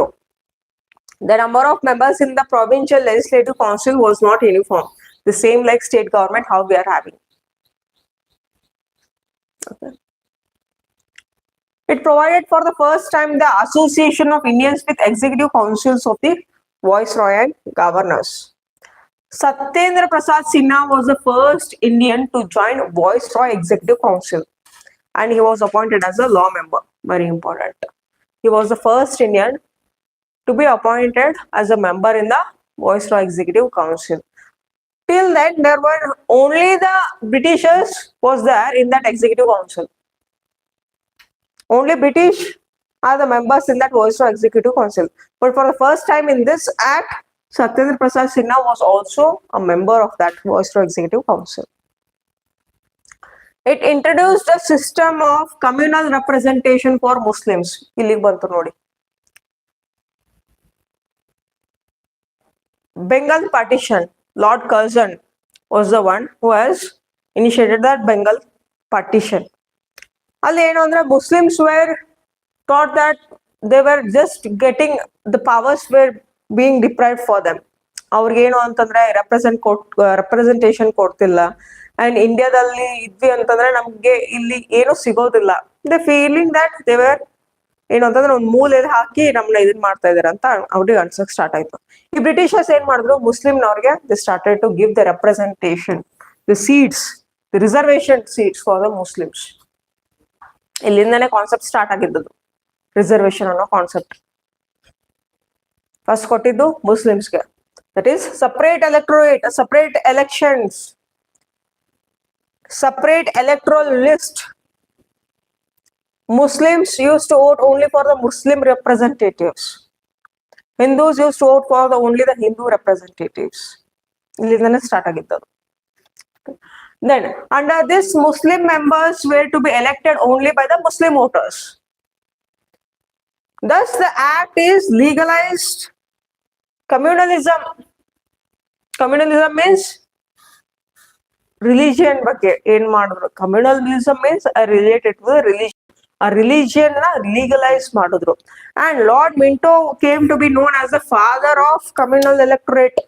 A: The number of members in the provincial legislative council was not uniform. The same like state government, how we are having. Okay. It provided for the first time the association of Indians with executive councils of the Viceroy and governors. Satyendra Prasad Sinha was the first Indian to join Viceroy Executive Council and he was appointed as a law member. Very important. He was the first Indian to be appointed as a member in the Viceroy Executive Council. Till then, there were only the Britishers was there in that Executive Council. Only British are the members in that Viceroy Executive Council. But for the first time in this act, Satyendra Prasad Sinha was also a member of that Viceroy Executive Council. It introduced a system of communal representation for Muslims. Bengal partition. Lord Curzon was the one who has initiated that Bengal partition. Muslims were thought that they were just getting the powers were being deprived for them. ಅವ್ರಿಗೇನು ಅಂತಂದ್ರೆ representation ಕೊಡ್ತಿಲ್ಲ and ಇಂಡಿಯಾದಲ್ಲಿ ಇದ್ವಿ ಅಂತಂದ್ರೆ ನಮ್ಗೆ ಇಲ್ಲಿ ಏನು ಸಿಗೋದಿಲ್ಲ. The feeling that they were ಏನು ಅಂತಂದ್ರೆ ಒಂದು ಮೂಲೆಯಲ್ಲಿ ಹಾಕಿ ನಮ್ಮನ್ನ ಇದನ್ ಮಾಡ್ತಾ ಇದಾರೆ ಅಂತ ಅವ್ರಿಗೆ ಅನ್ಸಕ್ ಸ್ಟಾರ್ಟ್ ಆಯ್ತು. ಈ ಬ್ರಿಟಿಷರ್ಸ್ ಏನ್ ಮಾಡಿದ್ರು ಮುಸ್ಲಿಂನವ್ರಿಗೆ they started to give the representation, the seats, the reservation seats for the Muslims. ಇಲ್ಲಿಂದನೇ ಕಾನ್ಸೆಪ್ಟ್ ಸ್ಟಾರ್ಟ್ ಆಗಿದ್ದದು ರಿಸರ್ವೇಶನ್ ಅನ್ನೋ ಕಾನ್ಸೆಪ್ಟ್. ಫಸ್ಟ್ ಕೊಟ್ಟಿದ್ದು ಮುಸ್ಲಿಮ್ಸ್ಗೆ, that is separate electorate, separate elections, separate electoral list. Muslims used to vote only for the Muslim representatives. Hindus used to vote for only the Hindu representatives. Then under this, Muslim members were to be elected only by the Muslim voters. Thus the act is legalized communalism. Communalism means religion ಬಗ್ಗೆ ಏನ್ ಮಾಡಿದ್ರು. Communalism means related to religion. ಆ religion ನ legalise ಮಾಡಿದ್ರು. And Lord Minto came to be known as the father of communal electorate.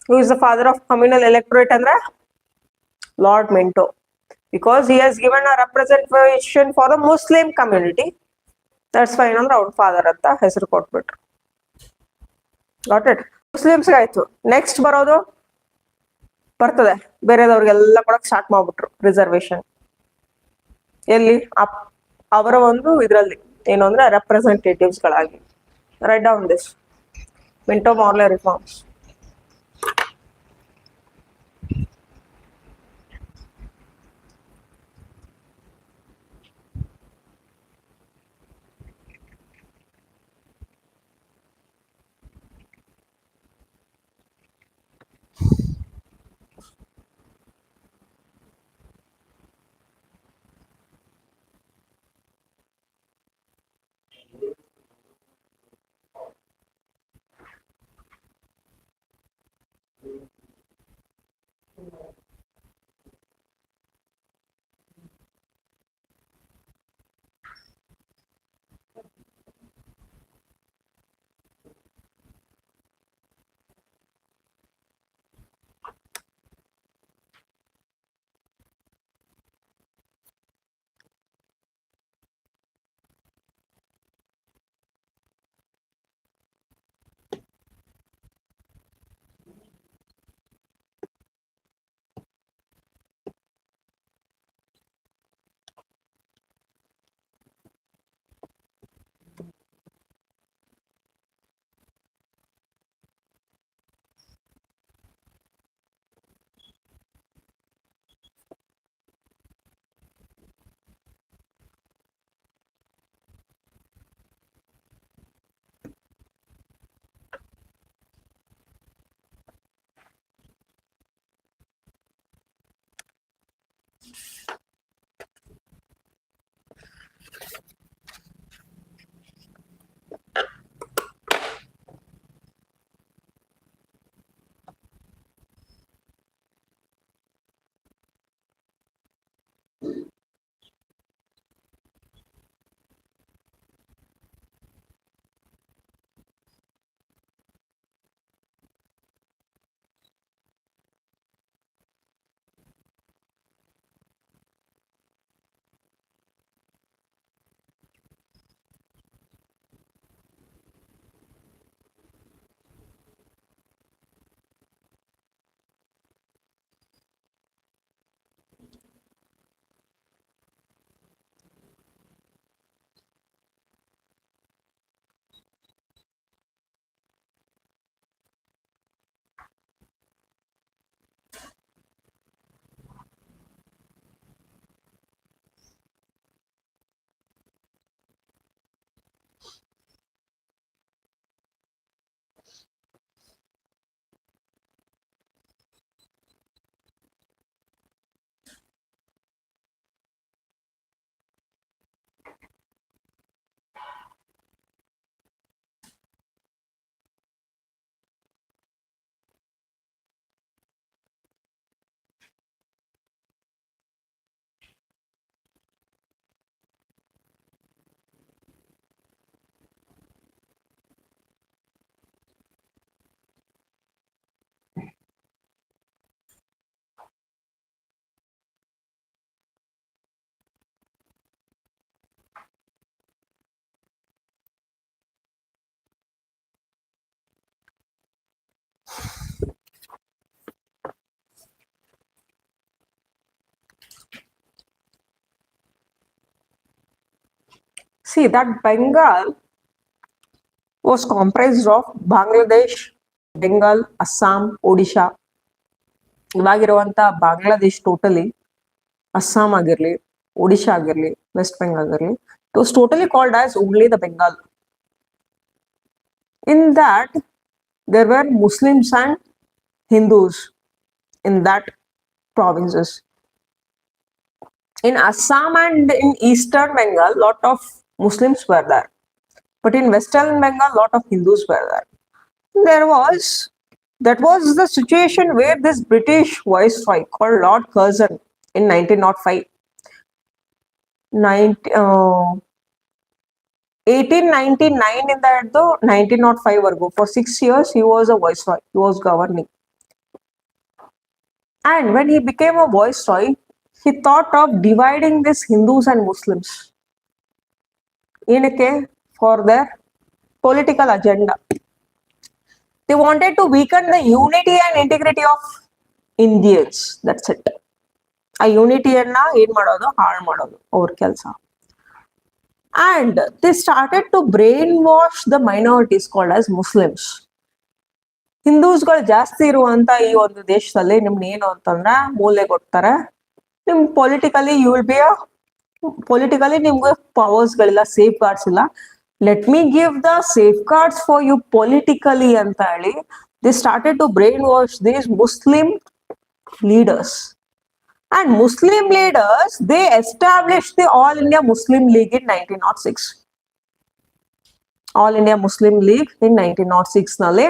A: Who is the father of communal electorate ಅಂದ್ರೆ Lord Minto, because he has given a representation for the Muslim community. That's why ಏನಂದ್ರೆ ಅವ್ರ father ಅಂತ ಹೆಸರು ಕೊಟ್ಬಿಟ್ರು. Got it? Muslims ಆಯ್ತು. Next ಬರೋದು ಬರ್ತದೆ, ಬೇರೆದವ್ರಿಗೆಲ್ಲ ಕೊಡಕ್ ಸ್ಟಾರ್ಟ್ ಮಾಡ್ಬಿಟ್ರು ರಿಸರ್ವೇಶನ್. ಎಲ್ಲಿ ಅವರ ಒಂದು ಇದರಲ್ಲಿ ಏನು ಅಂದ್ರೆ ರೆಪ್ರೆಸೆಂಟೇಟಿವ್ಸ್ ಗಳಾಗಿ. Write down this Minto Morley reforms. See that Bengal was comprised of Bangladesh, Bengal, Assam, Odisha. ಇವಾಗಿರುವಂತ ಬಾಂಗ್ಲಾದೇಶ್ ಟೋಟಲಿ, ಅಸ್ಸಾಂ ಆಗಿರ್ಲಿ, ಒಡಿಶಾ ಆಗಿರ್ಲಿ, ವೆಸ್ಟ್ ಬೆಂಗಾಲ್ ಆಗಿರ್ಲಿ, it was totally called as only the Bengal. In that there were Muslims and Hindus in that provinces. In Assam and in eastern Bengal, lot of Muslims were there, but in western Bengal, lot of Hindus were there. That was the situation where this British viceroy called Lord Curzon in 1905. 1899 in that though 1905 vergo. For 6 years he was a viceroy. He was governing. And when he became a viceroy, he thought of dividing these Hindus and Muslims for their political agenda. They wanted to weaken the unity and integrity of Indians. That's it. ಆ ಯೂನಿಟಿಯನ್ನ ಏನ್ ಮಾಡೋದು, ಹಾಳು ಮಾಡೋದು ಅವ್ರ ಕೆಲಸ. And they started to brainwash the minorities called as Muslims. ಹಿಂದೂಸ್ಗಳು ಜಾಸ್ತಿ ಇರುವಂತ ಈ ಒಂದು ದೇಶದಲ್ಲಿ ನಿಮ್ನ ಏನು ಅಂತಂದ್ರೆ ಮೂಲೆ ಕೊಡ್ತಾರೆ. ನಿಮ್ politically you will be politically ನಿಮ್ಗೆ ಪವರ್ಸ್ ಗಳಿಲ್ಲ, ಸೇಫ್ ಗಾರ್ಡ್ಸ್ ಇಲ್ಲ. Let me give the safeguards for you politically ಅಂತ ಹೇಳಿ they started to brainwash these Muslim leaders. And Muslim leaders, they established the All India Muslim League in 1906. All India Muslim League in 1906 ನಲ್ಲಿ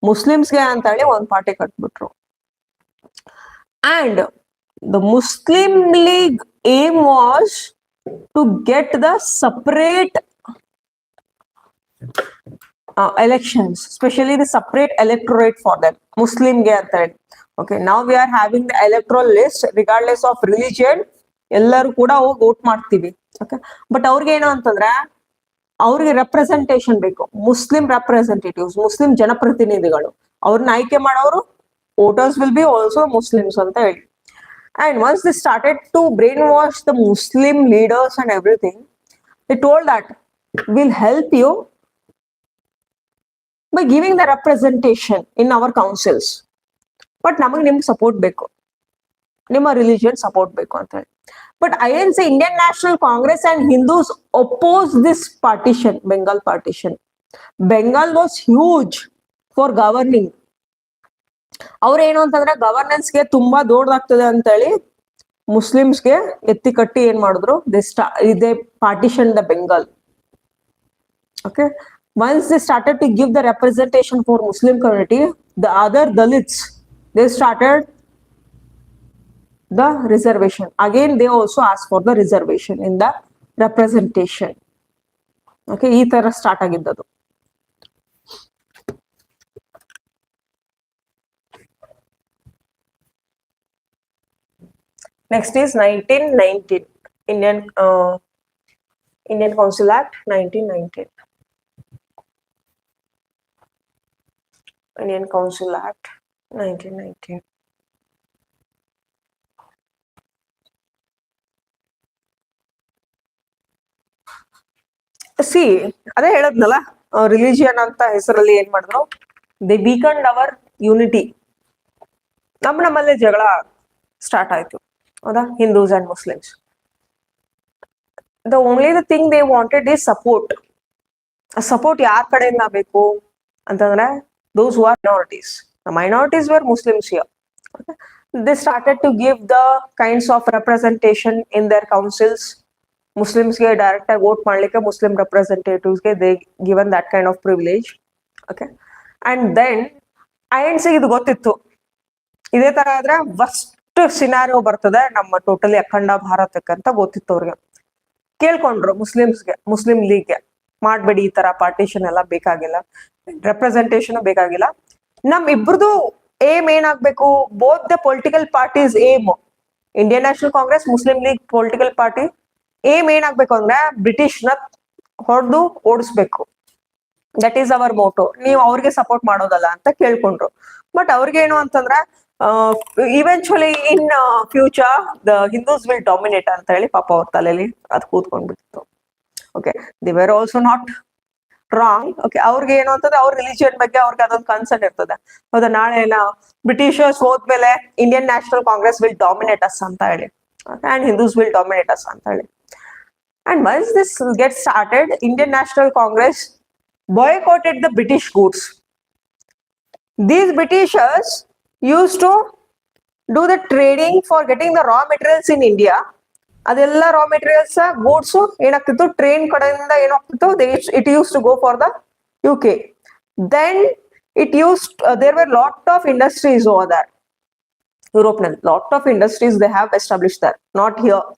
A: ಮುಸ್ಲಿಮ್ಸ್ಗೆ ಅಂತ ಹೇಳಿ ಒಂದು party ಕಟ್ಬಿಟ್ರು. And the Muslim League aim was to get the separate elections, especially the separate electorate for them. Muslimಗೆ ಅಂತ ಹೇಳಿ. Okay, now we are having the electoral list regardless of religion. ಎಲ್ಲರೂ ಕೂಡ ಹೋಗಿ vote ಮಾಡ್ತೀವಿ. ಓಕೆ, ಬಟ್ ಅವ್ರಿಗೆ ಏನು ಅಂತಂದ್ರೆ ಅವ್ರಿಗೆ ರೆಪ್ರೆಸೆಂಟೇಷನ್ ಬೇಕು. ಮುಸ್ಲಿಂ ರೆಪ್ರೆಸೆಂಟೇಟಿವ್ಸ್, ಮುಸ್ಲಿಂ ಜನಪ್ರತಿನಿಧಿಗಳು, ಅವ್ರನ್ನ ಆಯ್ಕೆ ಮಾಡೋರು voters will be also Muslims ಅಂತ ಹೇಳಿ. And once they started to brainwash the Muslim leaders and everything, they told that we'll help you by giving the representation in our councils. But ನಮಗೆ ನಿಮ್ಗೆ support ಬೇಕು, ನಿಮ್ಮ religion support ಬೇಕು ಅಂತ ಹೇಳಿ. But INC, Indian National Congress and Hindus oppose this partition, Bengal partition. Bengal was huge for governing. ಅವ್ರೇನು ಅಂತಂದ್ರೆ ಗವರ್ನೆನ್ಸ್ಗೆ ತುಂಬಾ ದೊಡ್ಡದಾಗ್ತದೆ ಅಂತ ಹೇಳಿ ಮುಸ್ಲಿಮ್ಸ್ಗೆ ಎತ್ತಿ ಕಟ್ಟಿ ಏನ್ ಮಾಡಿದ್ರು, they partition the Bengal. Okay, once they started to give the representation for Muslim community, the other Dalits, they started the reservation. Again, they also asked for the reservation in the representation. Okay, ee tara start ಆಗಿದ್ದದು. Next is 1919, Indian Council Act 1919. Indian Council Act 1919. C ಅದೇ ಹೇಳದ್ನಲ್ಲ, religion ಅಂತ ಹೆಸರಲ್ಲಿ ಏನ್ ಮಾಡಿದ್ರು, they ವೀಕಂಡ್ hour unity. ನಮ್ಮಲ್ಲೇ ಜಗಳ start ಆಯ್ತು, ಹೌದಾ, Hindus and Muslims. The only the thing they wanted is support. Support ಯಾರ ಕಡೆಯಿಂದ ಬೇಕು ಅಂತಂದ್ರೆ those who are minorities. The minorities were Muslims here. Okay. They started to give the kinds of representation in their councils. Muslims ge direct vote ಮಾಡ್ಲಿಕ್ಕೆ Muslim representatives ge they given that kind of privilege. Okay. And then INC ಇದು ಗೊತ್ತಿತ್ತು, ಇದೇ ತರ ಆದ್ರೆ worst scenario ಬರ್ತದೆ ನಮ್ಮ totally ಅಖಂಡ ಭಾರತಕ್ಕೆ ಅಂತ ಗೊತ್ತಿತ್ತು ಅವ್ರಿಗೆ. ಕೇಳ್ಕೊಂಡ್ರು ಮುಸ್ಲಿಮ್ಸ್ಗೆ, ಮುಸ್ಲಿಂ ಲೀಗ್ಗೆ, ಮಾಡ್ಬೇಡಿ ಈ ತರ ಪಾರ್ಟಿಷನ್ ಎಲ್ಲ ಬೇಕಾಗಿಲ್ಲ, ರೆಪ್ರೆಸೆಂಟೇಷನ್ ಬೇಕಾಗಿಲ್ಲ. ನಮ್ ಇಬ್ರದು ಏಮ್ ಏನಾಗ್ಬೇಕು, both the political parties aim, Indian National Congress, Muslim League political party aim ಏನಾಗ್ಬೇಕು ಅಂದ್ರೆ ಬ್ರಿಟಿಷ್ ನ ಹೊಡೆದು ಓಡಿಸ್ಬೇಕು. That is our motto. ನೀವು ಅವ್ರಿಗೆ ಸಪೋರ್ಟ್ ಮಾಡೋದಲ್ಲ ಅಂತ ಕೇಳ್ಕೊಂಡ್ರು. ಬಟ್ ಅವ್ರಿಗೆ ಏನು ಅಂತಂದ್ರೆ eventually in future the Hindus will dominate ಅಂತ ಹೇಳಿ ಪಾಪ ಅವ್ರ ತಲೆಯಲ್ಲಿ ಅದು ಕೂತ್ಕೊಂಡ್ಬಿಟ್ಟಿತ್ತು. Okay, they were also not wrong. Okay, ಅವ್ರಿಗೆ ಏನು ಅಂತಂದ್ರೆ ಅವ್ರ ರಿಲಿಜಿಯನ್ ಬಗ್ಗೆ ಅವ್ರಿಗೆ ಅದೊಂದು ಕನ್ಸರ್ನ್ ಇರ್ತದೆ. ಹೌದಾ, ನಾಳೆ ಎಲ್ಲ ಬ್ರಿಟಿಷರ್ಸ್ ಹೋದ್ಮೇಲೆ Indian National Congress will dominate us ಅಂತ ಹೇಳಿ, and Hindus will dominate us ಅಂತ ಹೇಳಿ. And once this get started, Indian National Congress boycotted the British goods. These Britishers used to do the trading for getting the raw materials in India. ಅದೆಲ್ಲ raw materials goods ಏನಾಗ್ತಿತ್ತು, train ಕಡೆಯಿಂದ ಏನಾಗ್ತಿತ್ತು, it used to go for the UK. Then it used, there were lot of industries over there. Europe ನಲ್ಲಿ lot of industries they have establish there, not here.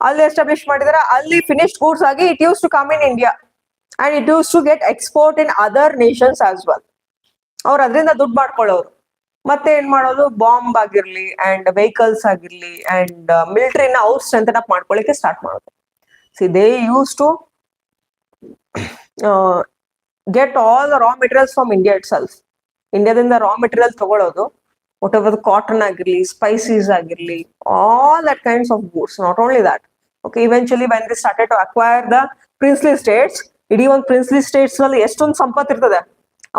A: ಅಲ್ಲಿ establish ಮಾಡಿದ್ರೆ ಅಲ್ಲಿ finished goods ಆಗಿ it used to come in India and it used to get export in other nations as well. ಅವ್ರು ಅದರಿಂದ ದುಡ್ಡು ಮಾಡ್ಕೊಳ್ಳೋರು. ಮತ್ತೆ ಏನ್ ಮಾಡೋದು, ಬಾಂಬ್ ಆಗಿರ್ಲಿ ಅಂಡ್ ವೆಹಿಕಲ್ಸ್ ಆಗಿರ್ಲಿ ಅಂಡ್ ಮಿಲಿಟರಿನ ಅವ್ರು ಸ್ಟ್ರೆಂಥನ್ ಅಪ್ ಮಾಡ್ಕೊಳ್ಳಿಕ್ಕೆ ಸ್ಟಾರ್ಟ್ ಮಾಡೋದು. See they use to get all the raw materials from India itself. ಇಂಡಿಯಾದಿಂದ ರಾ ಮೆಟೀರಿಯಲ್ ತಗೊಳ್ಳೋದು, whatever the cotton agirli, spices agirli, all that kinds of goods. Not only that, okay, eventually when they started to acquire the princely states, ಇಡೀ ಒಂದು princely states ನಲ್ಲಿ ಎಷ್ಟೊಂದು ಸಂಪತ್ತು ಇರ್ತದೆ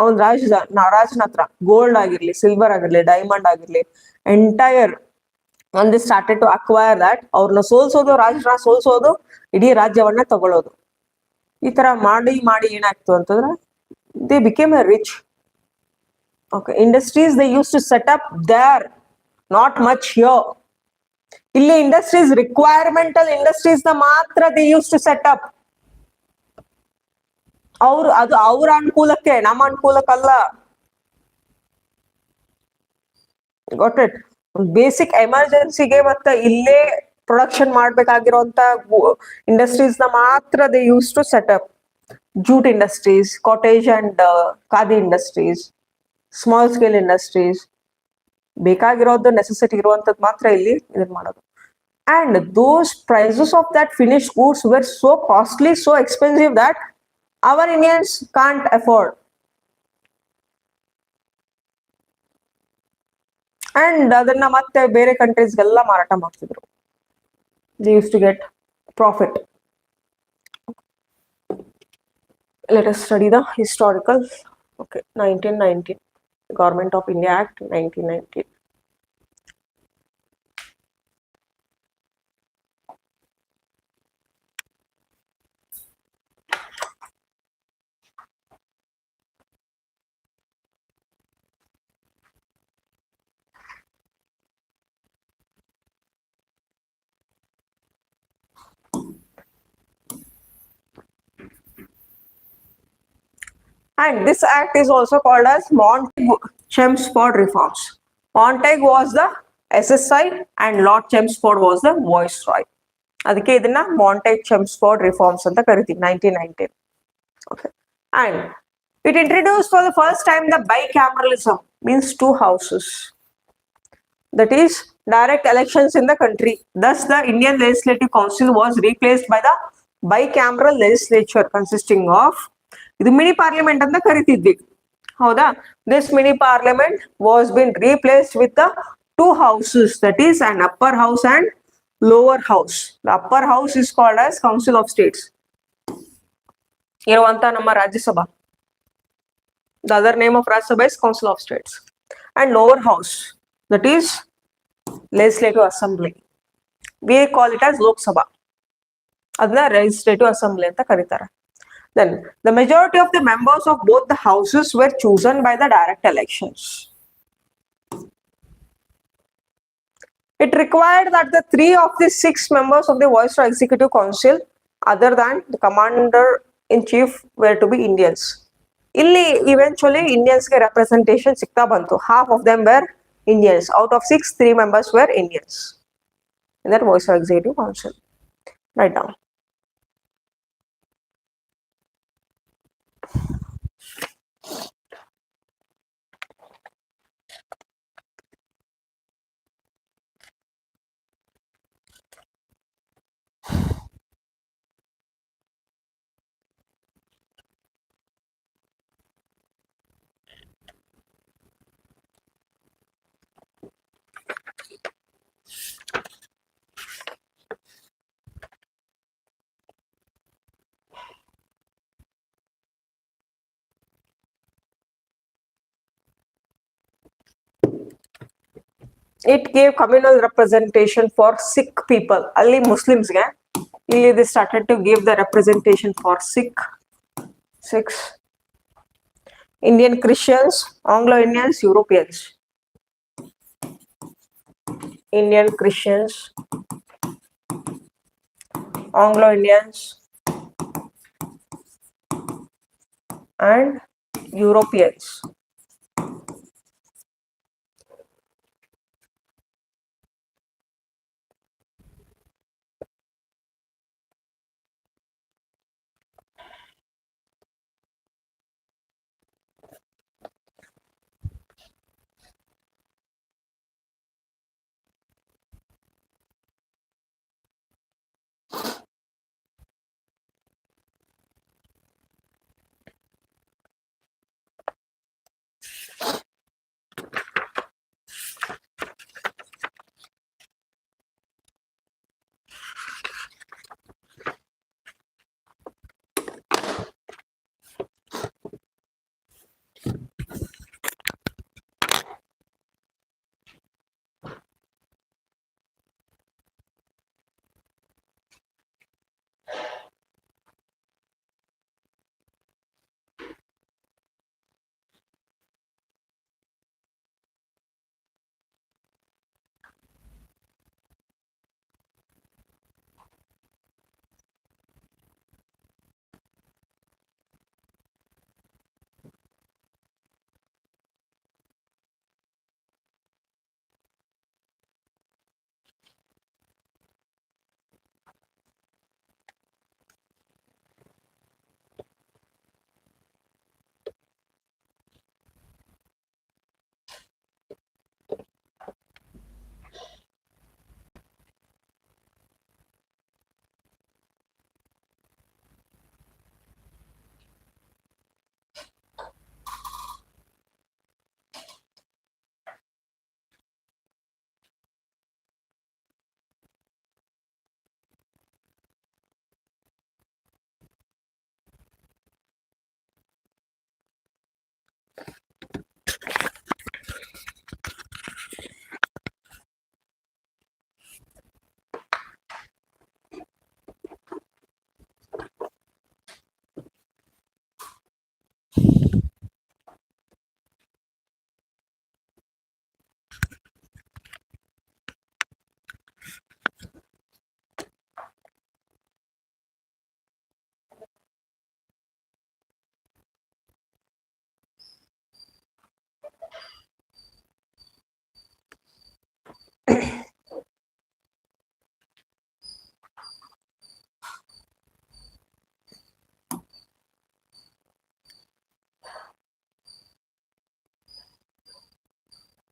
A: ಅವನ್ ರಾಜನ ಹತ್ರ, ಗೋಲ್ಡ್ ಆಗಿರ್ಲಿ, ಸಿಲ್ವರ್ ಆಗಿರ್ಲಿ, ಡೈಮಂಡ್ ಆಗಿರ್ಲಿ, entire when they started to acquire that, ಅವ್ರನ್ನ ಸೋಲ್ಸೋದು, ರಾಜನ ಸೋಲ್ಸೋದು, ಇಡೀ ರಾಜ್ಯವನ್ನ ತಗೊಳ್ಳೋದು, ಈ ತರ ಮಾಡಿ ಮಾಡಿ ಏನಾಗ್ತು ಅಂತಂದ್ರೆ they became a rich. Okay, industries they used to set up there, not much here. ಇಲ್ಲಿ ಇಂಡಸ್ಟ್ರೀಸ್ ರಿಕ್ವೈರ್ಮೆಂಟಲ್ ಇಂಡಸ್ಟ್ರೀಸ್ ನ ಮಾತ್ರ they used to set up. ಅದು ಅವ್ರ ಅನುಕೂಲಕ್ಕೆ, ನಮ್ಮ ಅನುಕೂಲಕ್ಕಲ್ಲ. got it? ಬೇಸಿಕ್ ಎಮರ್ಜೆನ್ಸಿಗೆ ಮತ್ತೆ ಇಲ್ಲೇ ಪ್ರೊಡಕ್ಷನ್ ಮಾಡ್ಬೇಕಾಗಿರುವಂತ ಇಂಡಸ್ಟ್ರೀಸ್ ನ ಮಾತ್ರ they used to set up. jute industries, cottage and khadi industries, small scale industries, ಬೇಕಾಗಿರೋದು ನೆಸೆಸಿಟಿ ಇರುವಂತದ್ದು ಮಾತ್ರ ಇಲ್ಲಿ ಇದನ್ನ ಮಾಡೋದು. And those prices of that finished goods were so costly, so expensive that our Indians can't afford. And ಅದನ್ನ ಮತ್ತೆ ಬೇರೆ ಕಂಟ್ರೀಸ್ಗೆಲ್ಲ ಮಾರಾಟ ಮಾಡ್ತಿದ್ರು. They used to get profit. Let us study the historical. Okay, 1919, Government of India Act 1919. And this act is also called as Montague-Chelmsford reforms. Montague was the SSI and Lord Chelmsford was the Viceroy. ಅದಕ್ಕೆ ಇದನ್ನ Montague-Chelmsford reforms ಅಂತ ಕರಿತೀವಿ, 1919. Okay, and it introduced for the first time the bicameralism, means two houses, that is direct elections in the country. Thus the Indian Legislative Council was replaced by the bicameral legislature consisting of, ಇದು mini parliament ಅಂತ ಕರಿತಿದ್ವಿ, ಹೌದಾ? This mini parliament was bin replaced with the two houses, that is an upper house and lower house. The upper house is called as Council of States, ಇರುವಂತ ನಮ್ಮ Rajya Sabha. The other name of Rajya Sabha is Council of States. And lower house, that is Legislative Assembly. We call it as Lok Sabha. ಅದನ್ನ Legislative Assembly ಅಂತ ಕರೀತಾರೆ. Then the majority of the members of both the houses were chosen by the direct elections. It required that the 3 of the 6 members of the Viceroy Executive Council, other than the Commander-in-Chief, were to be Indians. Illi eventually Indians ke representation sikta bantu. Half of them were Indians. Out of 6, 3 members were Indians in that Viceroy Executive Council. Write down. It gave communal representation for Sikh people. Ali Muslims ge illi they started to give the representation for Sikhs, Indian Christians, Anglo-Indians, Europeans. Indian Christians, Anglo-Indians and Europeans.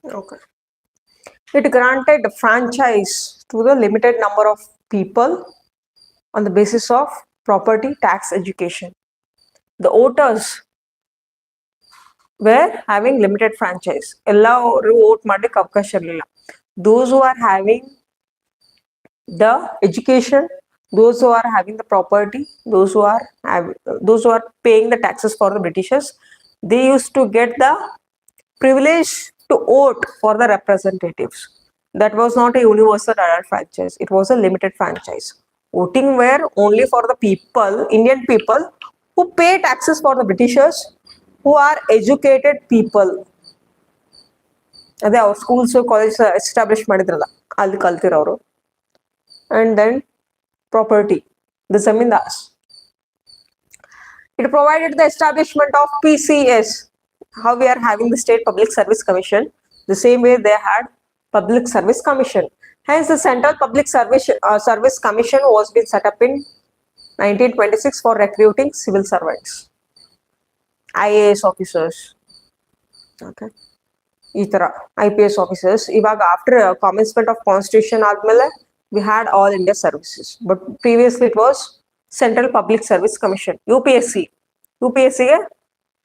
A: Okay. It granted franchise to the limited number of people on the basis of property, tax, education. The voters were having limited franchise. ಎಲ್ಲರೂ vote ಮಾಡಲಿಕ್ಕೆ ಅವಕಾಶ ಇರಲಿಲ್ಲ. Those who are having the education, those who are having the property, those who are paying the taxes for the Britishers, they used to get the privilege to vote for the representatives. That was not a universal adult franchise. It was a limited franchise. Voting were only for the people, Indian people, who pay taxes for the Britishers, who are educated people. ಅದೇ ಅವ್ರ schools college establish ಮಾಡಿದ್ರಲ್ಲ ಅಲ್ಲಿ ಕಲ್ತಿರೋರು. And then property, the zamindars. It provided the establishment of PCS. How we are having the State Public Service Commission, the same way they had Public Service Commission. Hence, the Central Public Service Commission was being set up in 1926 for recruiting civil servants, IAS officers. Okay. IPS officers. Ivaga after commencement of Constitution ಆದ್ಮೇಲೆ we had all India services, but previously it was Central Public Service Commission, UPSC ಗೆ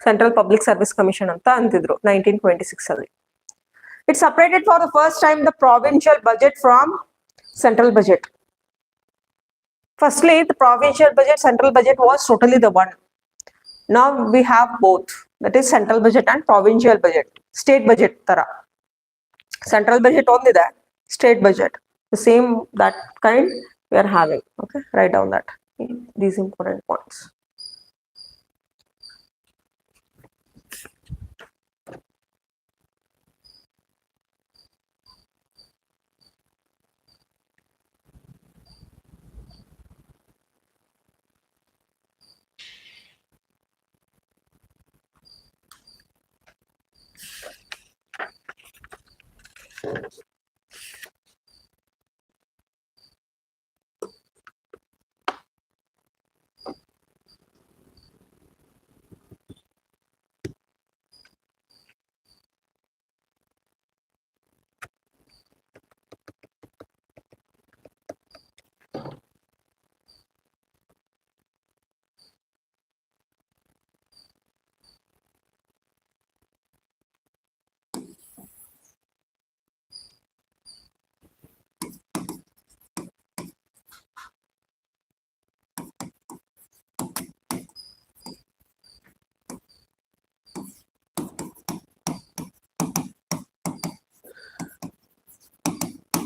A: Central Public Service Commission ಅಂತ ಅಂತಿದ್ರು 1926 ಅಲ್ಲಿ. It separated for the first time the provincial budget from central budget. Firstly, the provincial budget, central budget was totally the one. Now we have both, that is central budget and provincial budget. State budget tara. Central budget ondide, state budget. The same that kind we are having. Okay, write down that these important points.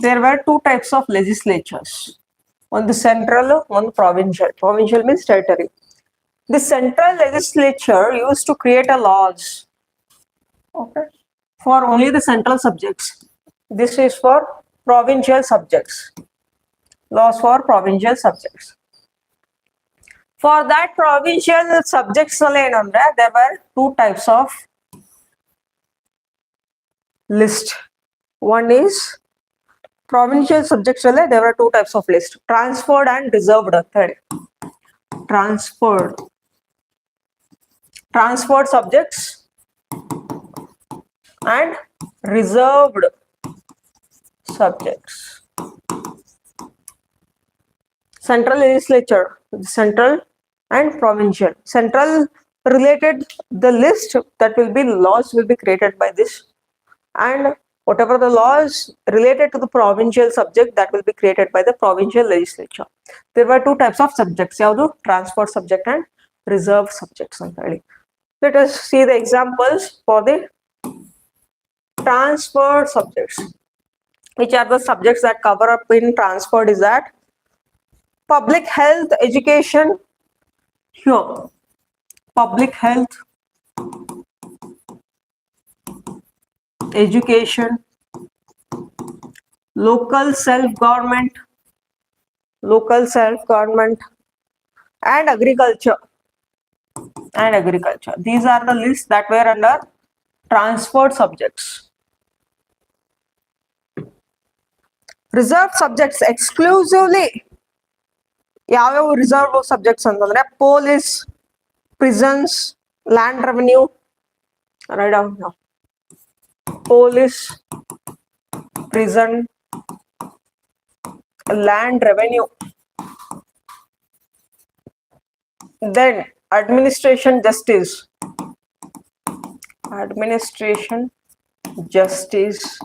A: There were two types of legislatures, one the central, one provincial. Provincial means territory. The central legislature used to create a laws, okay, for only the central subjects. This is for provincial subjects. Laws for provincial subjects. For that provincial subjects there were two types of list. One is provincial subjects there were two types of list, transferred and reserved. Transferred subjects and reserved subjects. Central legislature, central and provincial. Central related, the list that will be laws will be created by this, and whatever the laws related to the provincial subject that will be created by the provincial legislature. There were two types of subjects, yaudu transferred subject and reserved subjects anta ಹೇಳಿ. Let us see the examples for the transferred subjects. Which are the subjects that cover up in transferred is that public health, education. Here, public health, education, local self-government, and agriculture. These are the lists that were under transferred subjects. Reserved subjects exclusively. ಯಾವ್ಯಾವ reserve subjects ಅಂತಂದ್ರೆ police, prisons, land revenue. Write down now. police, prison, land revenue, then administration justice, administration justice,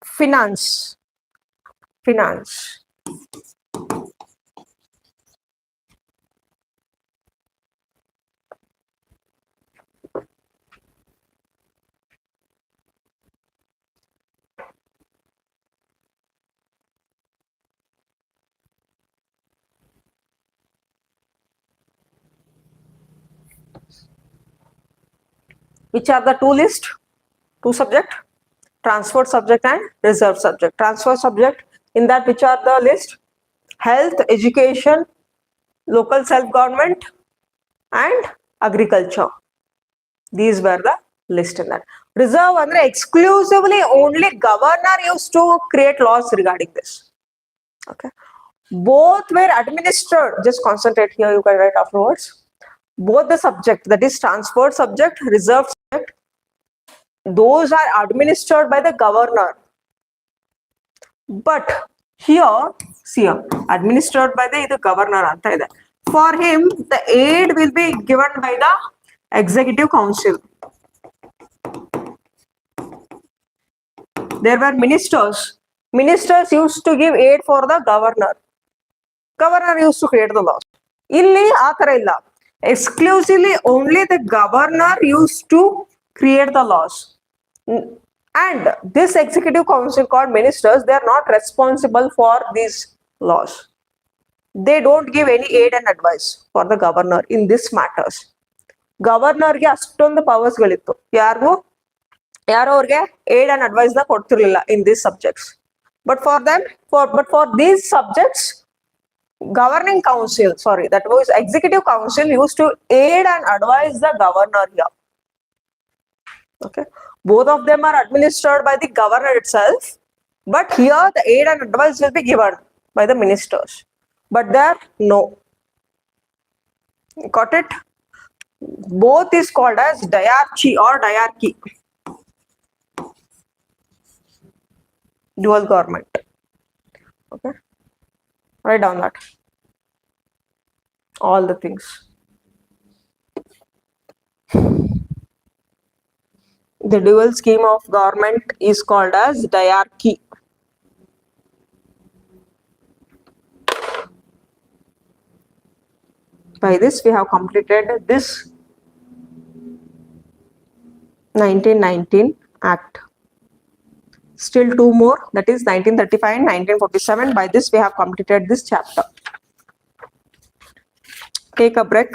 A: finance, finance, which are the two list, two subject, transfer subject and reserve subject. Transfer subject, in that which are the list, health, education, local self-government and agriculture. These were the list in that. Reserve andre exclusively only governor used to create laws regarding this. Okay. Both were administered, just concentrate here, you can write afterwards. Both the subject, that is transferred subject, reserved subject, those are administered by the governor. But here, see here, administered by the governor anta ide. For him, the aid will be given by the executive council. There were ministers. Ministers used to give aid for the governor. Governor used to create the laws. Illi athara illa. Exclusively only the governor used to create the laws. And this executive council called ministers, they are not responsible for these laws. They don't give any aid and advice for the governor in this matters. Governor ಗೆ ಅಷ್ಟೊಂದು powers ಗಳಿತ್ತು. ಯಾರು ಅವ್ರಿಗೆ aid and advice ನ ಕೊಡ್ತಿರ್ಲಿಲ್ಲ in these subjects. But for these subjects, governing council, sorry, that was executive council used to aid and advise the governor here. Okay, both of them are administered by the governor itself, but here the aid and advice will be given by the ministers. But there, no. Got it? Both is called as diarchy or diarchy. Dual government. Okay, write down that. All the things. The dual scheme of government is called as diarchy. By this, we have completed this 1919 Act. Still two more, that is 1935 and 1947. By this, we have completed this chapter. Take a break.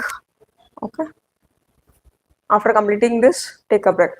A: Okay. After completing this, take a break.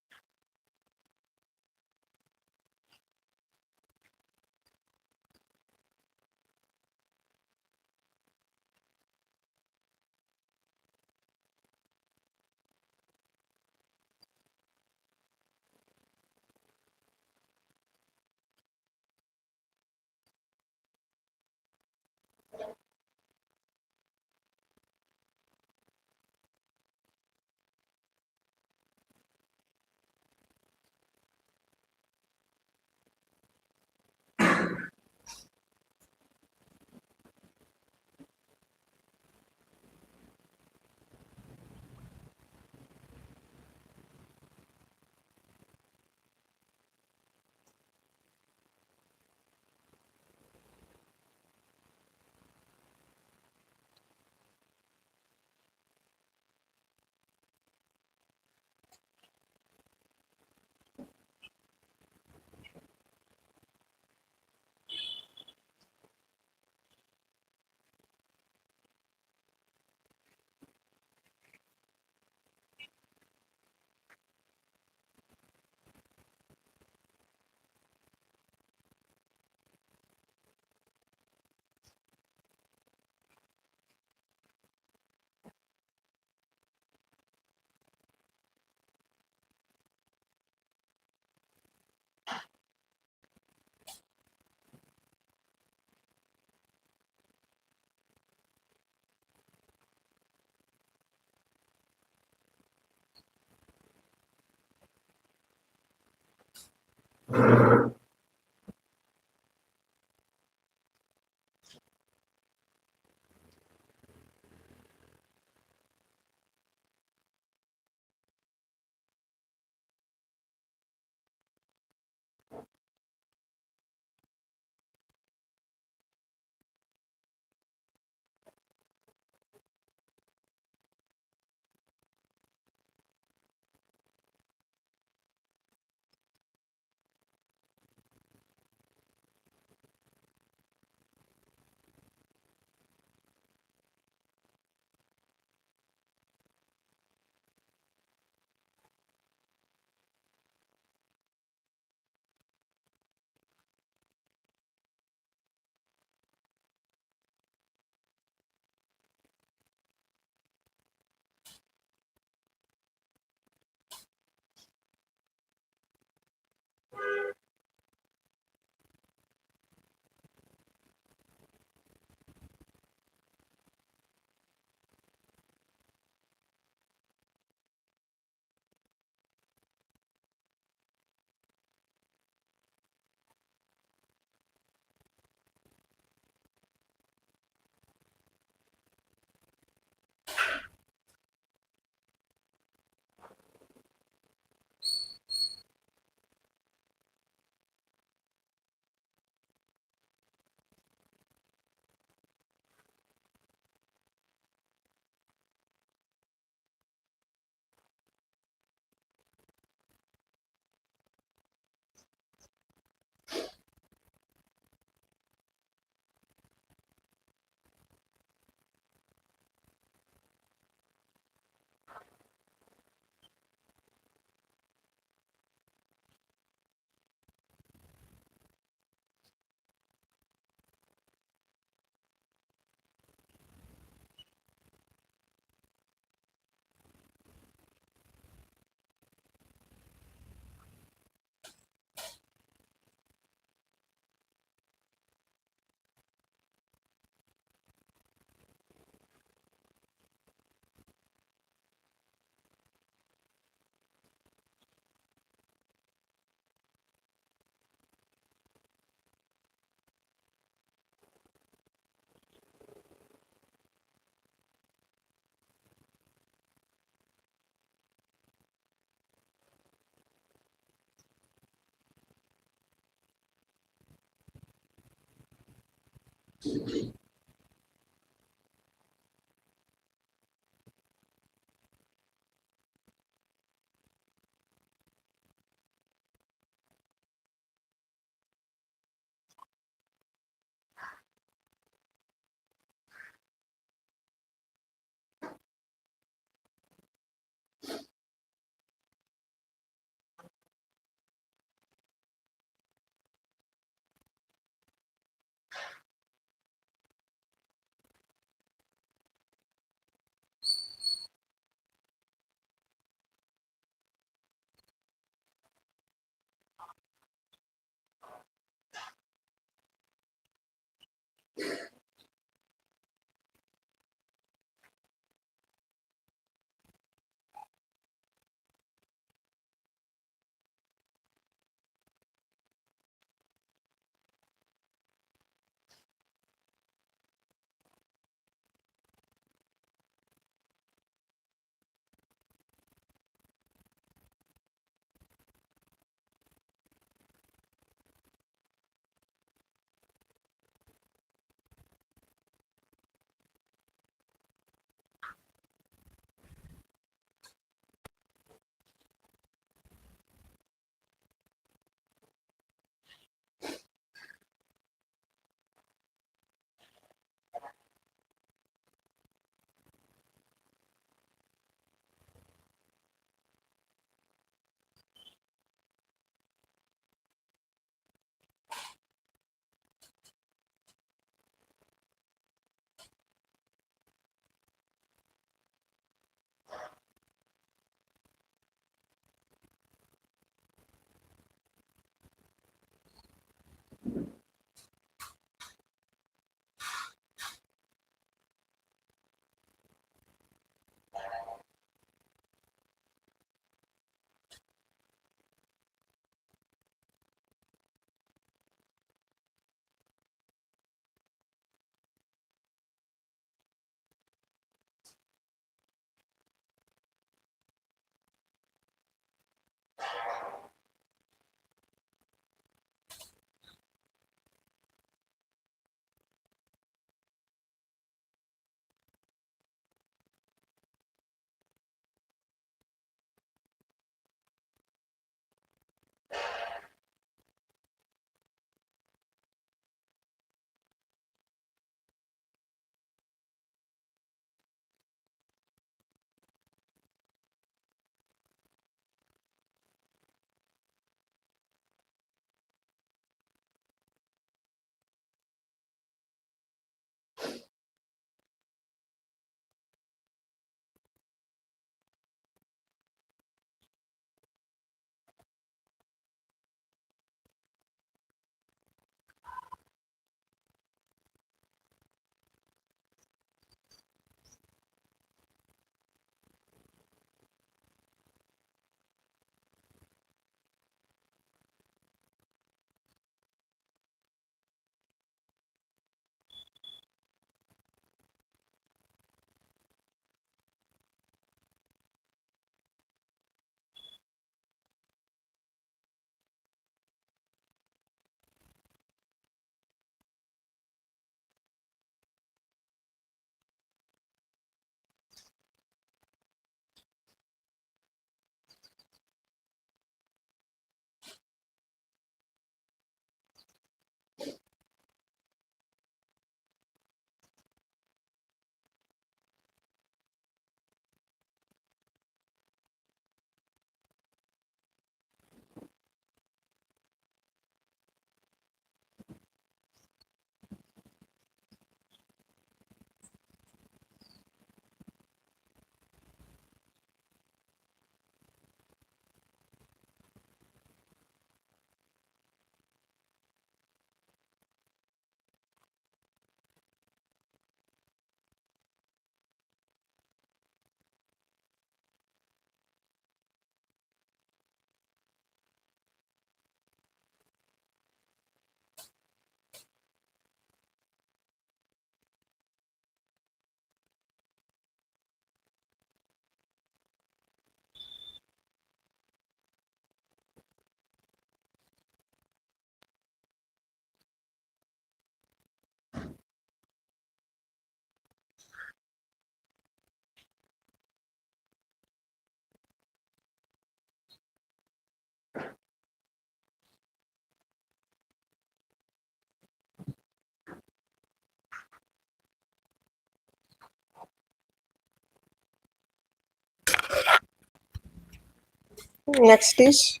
A: Next is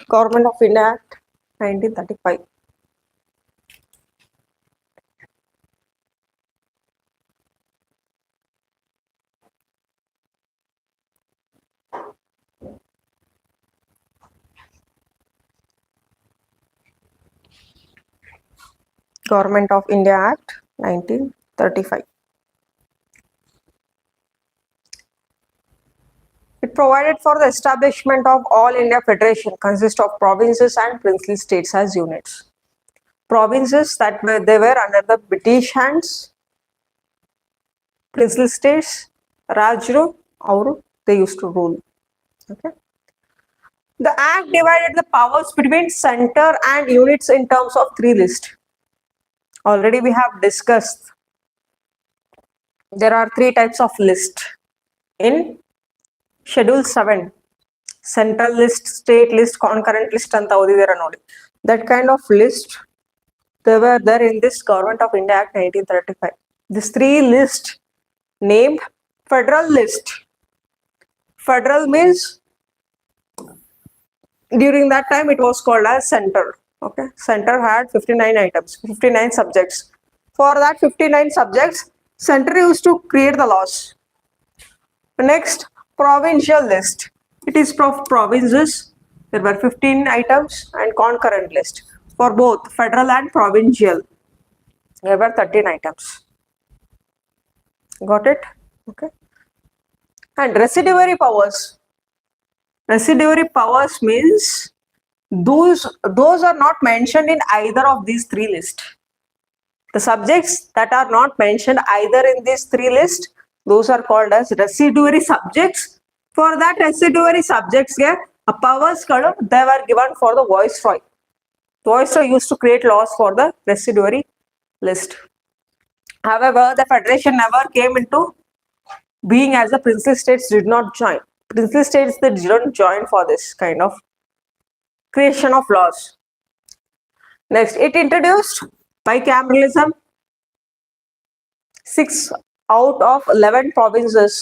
A: Government of India Act 1935. Government of India Act 1935. It provided for the establishment of All India Federation consist of provinces and princely states as units. Provinces that they were under the British hands, princely states, Rajru, or they used to rule. Okay. The Act divided the powers between center and units in terms of three lists. Already we have discussed. There are three types of list in Schedule 7. Central list, state list, concurrent list ಅಂತ ಓದಿದ್ದೀರಾ ನೋಡಿ. That kind of list they were there in this Government of India Act 1935. These three lists named Federal list. Federal means during that time it was called as center. Okay, center had 59 items, 59 subjects. For that 59 subjects, center used to create the laws. Next, provincial list. It is for provinces. There were 15 items and concurrent list. For both federal and provincial, there were 13 items. Got it? Okay. And residuary powers. Residuary powers means those are not mentioned in either of these three lists. The subjects that are not mentioned either in these three lists, those are called as residuary subjects. For that residuary subjects, a powers they were given for the viceroy. Viceroy used to create laws for the residuary list. However, the federation never came into being as the princely states did not join. Princely states they didn't join for this kind of creation of laws. Next, it introduced bicameralism. 6 out of 11 provinces.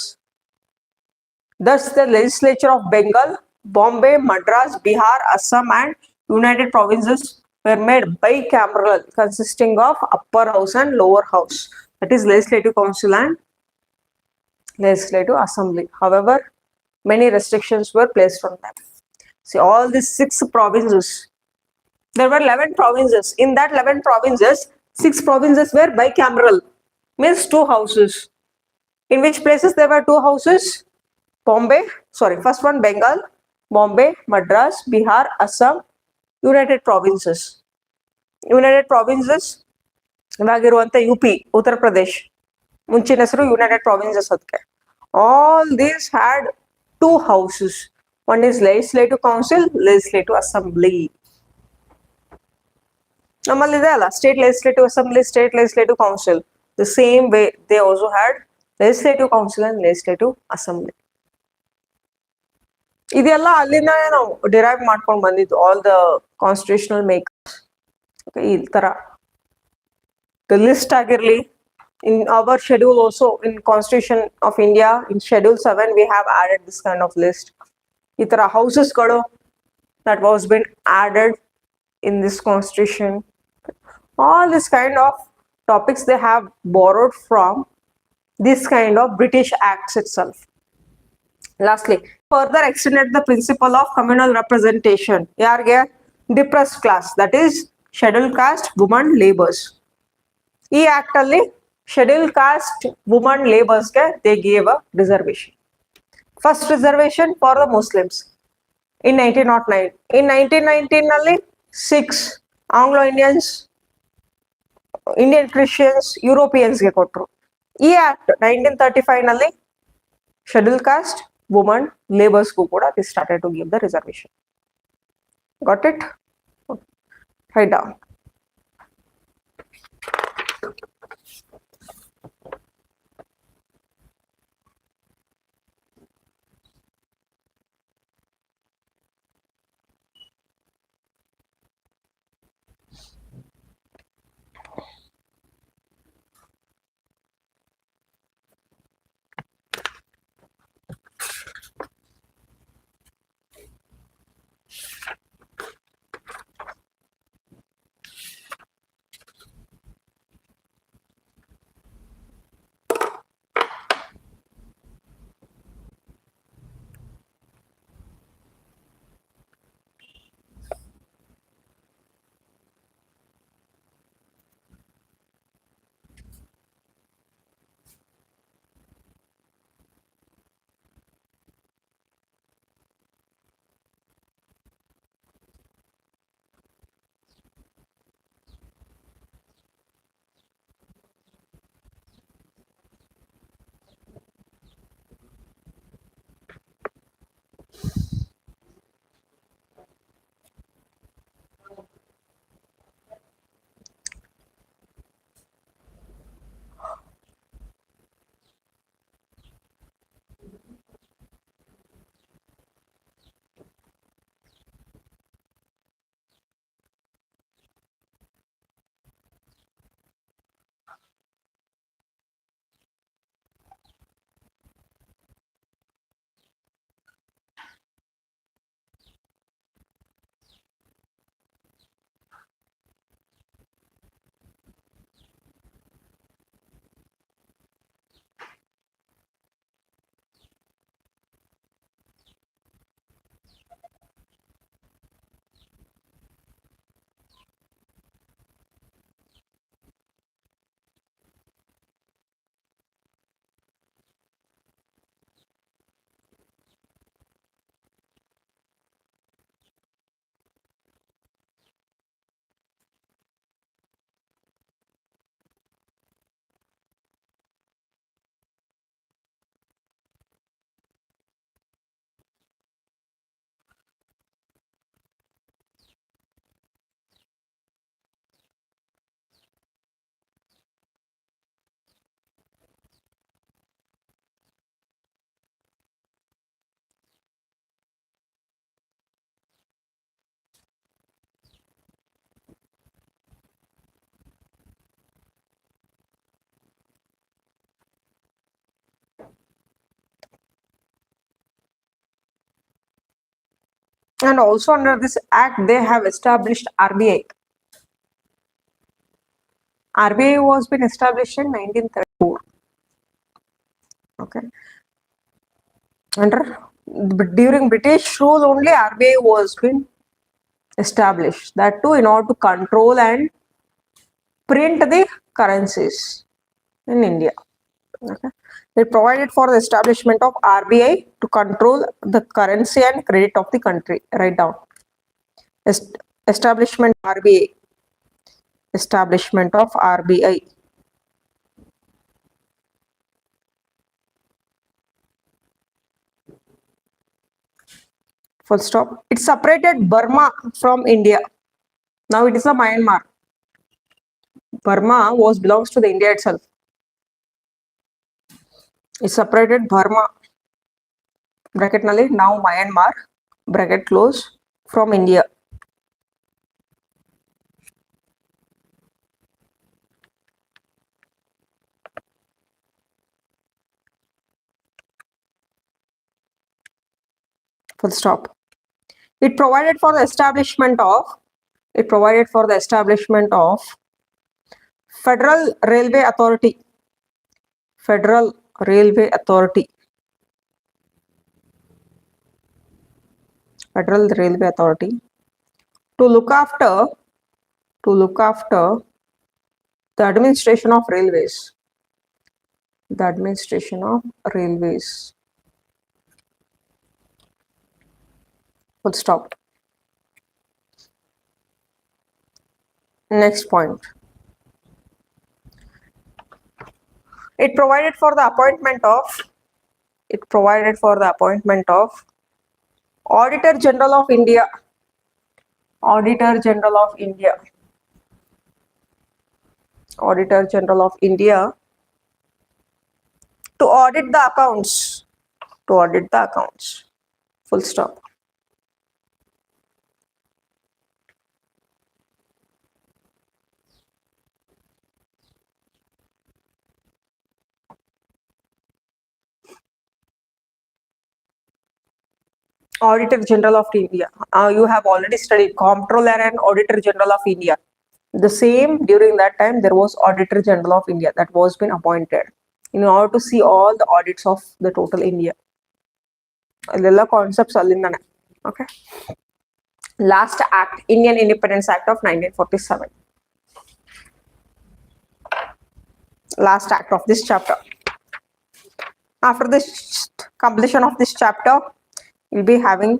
A: Thus, the legislature of Bengal, Bombay, Madras, Bihar, Assam, and United Provinces were made bicameral, consisting of upper house and lower house. That is Legislative Council and Legislative Assembly. However, many restrictions were placed on them. See, all these 6 provinces. There were 11 provinces. In that 11 provinces, 6 provinces were bicameral, means 2 houses. In which places there were 2 houses? First one Bengal, Bombay, Madras, Bihar, Assam, United Provinces. United Provinces, ಇವಾಗಿರುವಂತ UP, Uttar Pradesh, ಮುಂಚಿನ ಹೆಸರು United Provinces ಅದಕ್ಕೆ. All these had 2 houses. One is Legislative Council, Legislative Assembly. ನಮ್ಮಲ್ಲಿ ಇದೆ ಅಲ್ಲ State Legislative Assembly, State Legislative Council. The same way they also had Legislative Council and Legislative Assembly. ಇದೆಲ್ಲ ಅಲ್ಲಿಂದಾನೇ ನಾವು derive ಮಾಡ್ಕೊಂಡು ಬಂದಿದ್ದು all the constitutional makers. Okay, ಈ ತರ the list ಆಗಿರಲಿ in our schedule also in Constitution of India in Schedule 7 we have added this kind of list. ಈ ತರ houses ಗಳು that was been added in this constitution. All this kind of topics they have borrowed from this kind of British acts itself. Lastly, further extended the principle of communal representation. Yarge depressed class, that is scheduled caste women laborers. E act alli scheduled caste women laborers ke they gave a reservation. First reservation for the Muslims in 1909. In 1919 alli 6 Anglo-Indians, Indian Christians, Europeans ge kotru. E act 1935 ನಲ್ಲಿ scheduled caste women laborers ಗೂ ಕೂಡ they started to give the reservation. Got it? Okay. Write down. And also under this act, they have established RBI. RBI was been established in 1934. Okay. During British rule only RBI was been established. That too in order to control and print the currencies in India. Okay. It provided for the establishment of RBI to control the currency and credit of the country. Write down. Establishment RBI. Establishment of RBI. Full stop. It separated Burma from India. Now it is a Myanmar. Burma belongs to the India itself. It separated Burma, bracket nalli, now Myanmar, bracket close, from India. Full stop. It provided for the establishment of Federal Railway Authority. Federal Railway Authority. Federal Railway Authority to look after the administration of railways. The administration of railways. Full stop. Next point. It provided for the appointment of Auditor General of India. Auditor General of India. Auditor General of India to audit the accounts. To audit the accounts. Full stop. Auditor General of India. You have already studied Comptroller and Auditor General of India. The same during that time there was Auditor General of India that was been appointed in order to see all the audits of the total India. All concepts allindane. Okay. Last act, Indian Independence Act of 1947. Last act of this chapter. After this completion of this chapter, we'll be having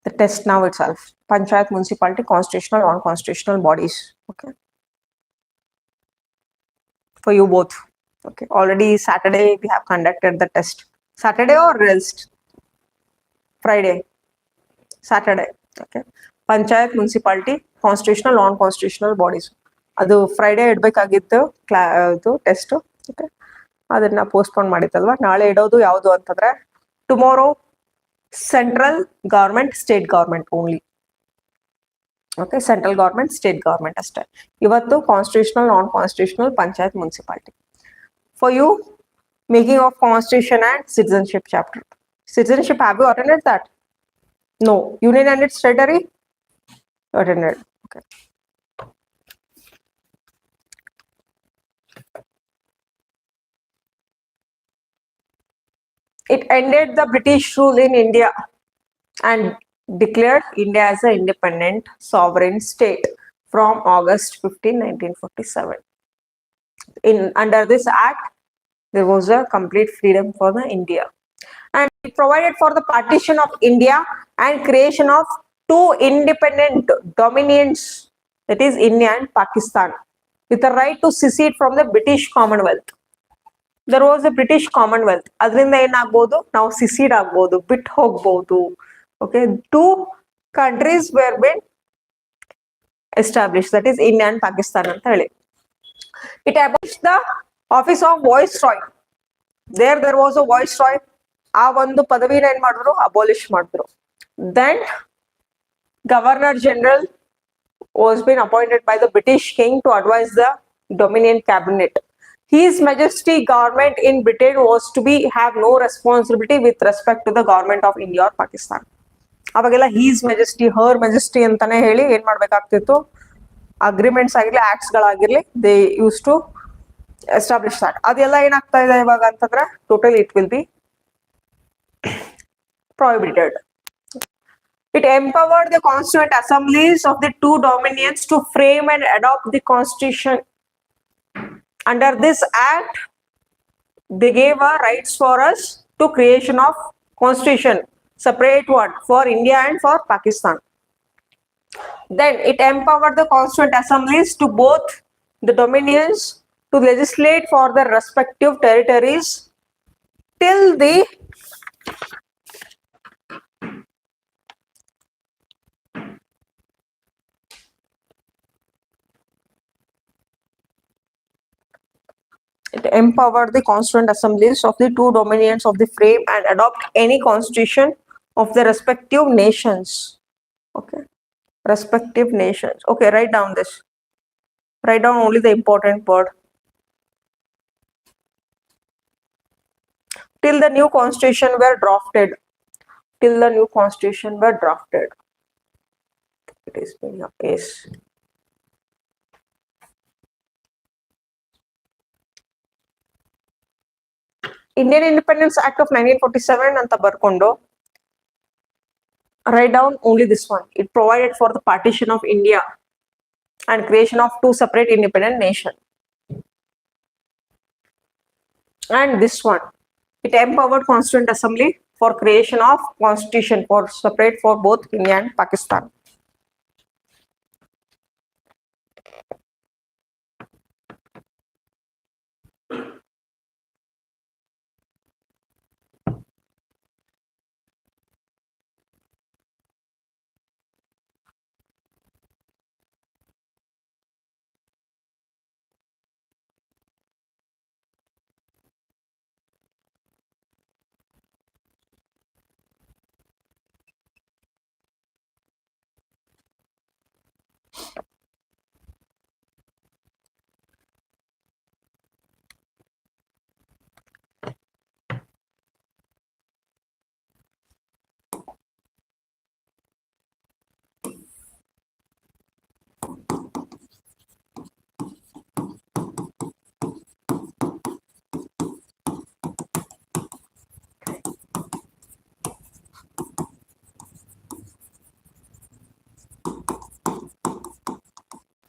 A: the test now itself. Panchayat, municipality, constitutional, non-constitutional bodies. Okay. For you both. Okay. Already Saturday we have conducted the test. Saturday or else Friday? Saturday. Okay. Panchayat, municipality, constitutional, non-constitutional bodies. ಅದು Friday ಇಡಬೇಕಾಗಿತ್ತು ಇದು test. Okay, ಅದನ್ನ postpone ಮಾಡಿತ್ತಲ್ವಾ. ನಾಳೆ ಇಡೋದು ಯಾವುದು ಅಂತಂದ್ರೆ tomorrow central government, state government only. Okay, central government, state government ಅಷ್ಟೇ. ಇವತ್ತು constitutional, non constitutional, panchayat, municipality. For you, making of constitution and citizenship chapter. Citizenship, have you attended that? No. Union and its territory? Attended. Okay. It ended the British rule in India and declared India as an independent sovereign state from August 15, 1947. Under this act, there was a complete freedom for the India. And it provided for the partition of India and creation of two independent dominions, that is India and Pakistan, with the right to secede from the British Commonwealth. There was a British Commonwealth. ಅದರಿಂದ ಏನಾಗಬಹುದು, ನಾವು secede ಆಗಬಹುದು, ಬಿಟ್ಟು ಹೋಗಬಹುದು. Okay, two countries were been established, that is India and Pakistan ಅಂತ ಹೇಳಿ. It abolished the office of viceroy. There was a viceroy. ಆ ಒಂದು ಪದವಿನ ಏನ್ ಮಾಡಿದ್ರು, ಅಬೋಲಿಷ್ ಮಾಡಿದ್ರು. Then Governor General was been appointed by the British King to advise the Dominion Cabinet. His Majesty government in Britain was to have no responsibility with respect to the government of India or Pakistan. ಅವಾಗೆಲ್ಲ his majesty her majesty ಅಂತಾನೆ ಹೇಳಿ ಏನ್ ಮಾಡ್ಬೇಕಾಗ್ತಿತ್ತು, agreements ಆಗಿರ್ಲಿ acts ಗಳಾಗಿರ್ಲಿ they use to establish that. ಅದೆಲ್ಲ ಏನಾಗ್ತಾ ಇದೆ ಇವಾಗ ಅಂತಂದ್ರೆ totally it will be prohibited. It empowered the constituent assemblies of the two dominions to frame and adopt the constitution. Under this act, they gave rights for us to creation of constitution, separate one for India and for Pakistan. Then it empowered the constituent assemblies to both the dominions to legislate for their respective territories till the it empowered the constituent assemblies of the two dominions of the frame and adopt any constitution of the respective nations. Okay, respective nations. Okay, write down this. Write down only the important word. Till the new constitution were drafted. Till the new constitution were drafted. It is been a case. Indian Independence Act of 1947 anta barkondo write down only this one. It provided for the partition of India and creation of two separate independent nations. And this one, it empowered Constituent Assembly for creation of constitution for separate for both India and Pakistan.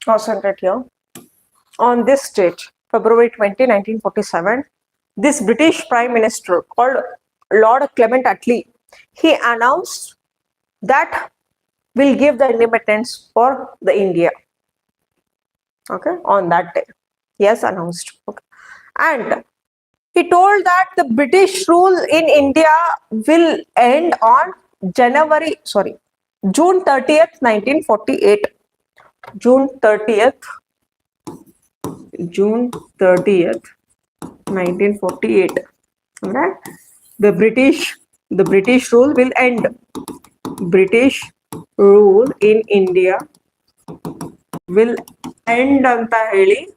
A: Concentrate here. On this date, February 20, 1947, this British Prime Minister called Lord Clement Attlee, he announced that will give the independence for the India. Okay, on that day, he has announced. Okay, and he told that the British rule in India will end on June 30th, 1948. June 30th, 1948. Okay, the British rule will end. British rule in India will end anta heli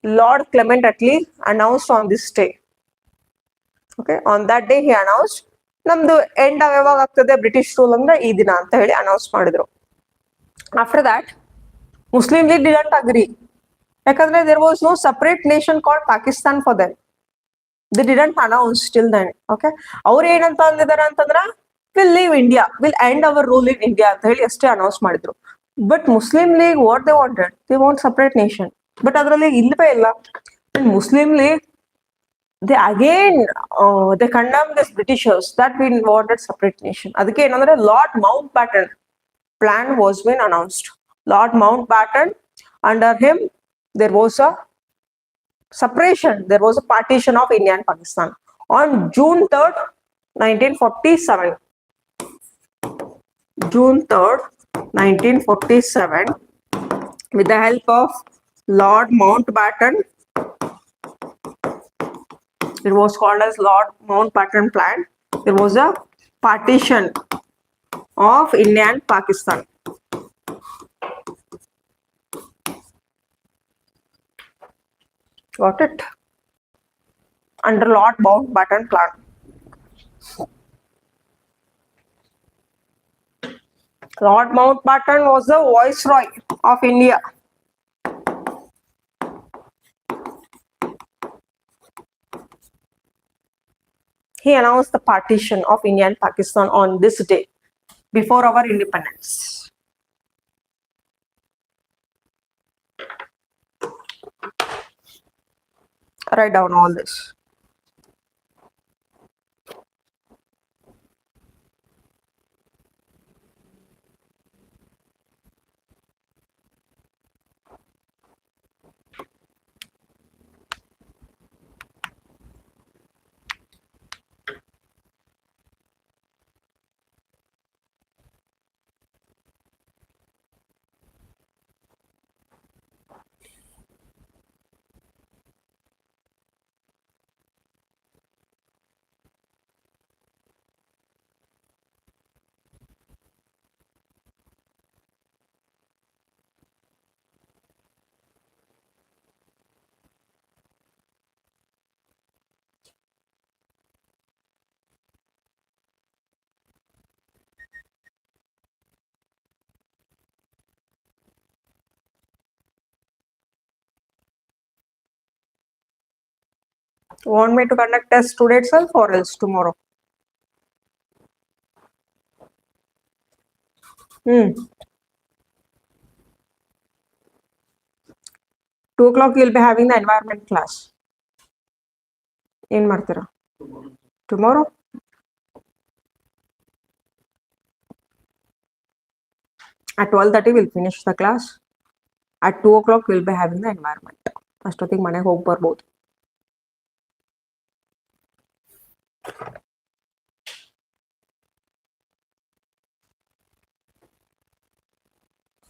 A: Lord Clement Attlee announced on this day. Okay, on that day he announced ನಮ್ದು end ಯಾವಾಗ ಆಗ್ತದೆ British rule ಅಂದ್ರೆ ಈ ದಿನ ಅಂತ ಹೇಳಿ announce ಮಾಡಿದ್ರು. After that, Muslim League didn't agree. Yakandre there was no separate nation called Pakistan for them. They didn't announce till then. Okay, ಅವ್ರು ಏನಂತ ಅಂದಿದ್ದಾರೆ ಅಂತಂದ್ರೆ we'll leave India, we'll end our rule in India ಅಂತ ಹೇಳಿ ಅಷ್ಟೇ announce ಮಾಡಿದ್ರು. But Muslim League what they wanted, they want separate nation. But ಅದರಲ್ಲಿ ಇಲ್ಲವೇ ಇಲ್ಲ. Muslim League they again they condemned this Britishers that we wanted separate nation. ಅದಕ್ಕೆ ಏನಂದ್ರೆ Lord Mountbatten plan was been announced. Lord Mountbatten, under him there was a separation, there was a partition of India and Pakistan on June 3rd, 1947. June 3rd, 1947, with the help of Lord Mountbatten, it was called as Lord Mountbatten Plan. There was a partition of India and Pakistan. Got it? Under Lord Mountbatten Plan. Lord Mountbatten was the Viceroy of India. He announced the partition of India and Pakistan on this day before our independence. Write down all this. Want me to conduct test today itself or else tomorrow? 2 o'clock you'll be having the environment class. In Martira. Tomorrow? At 12:30 we'll finish the class. At 2 o'clock we'll be having the environment. Ashtothig mane hope barbodu.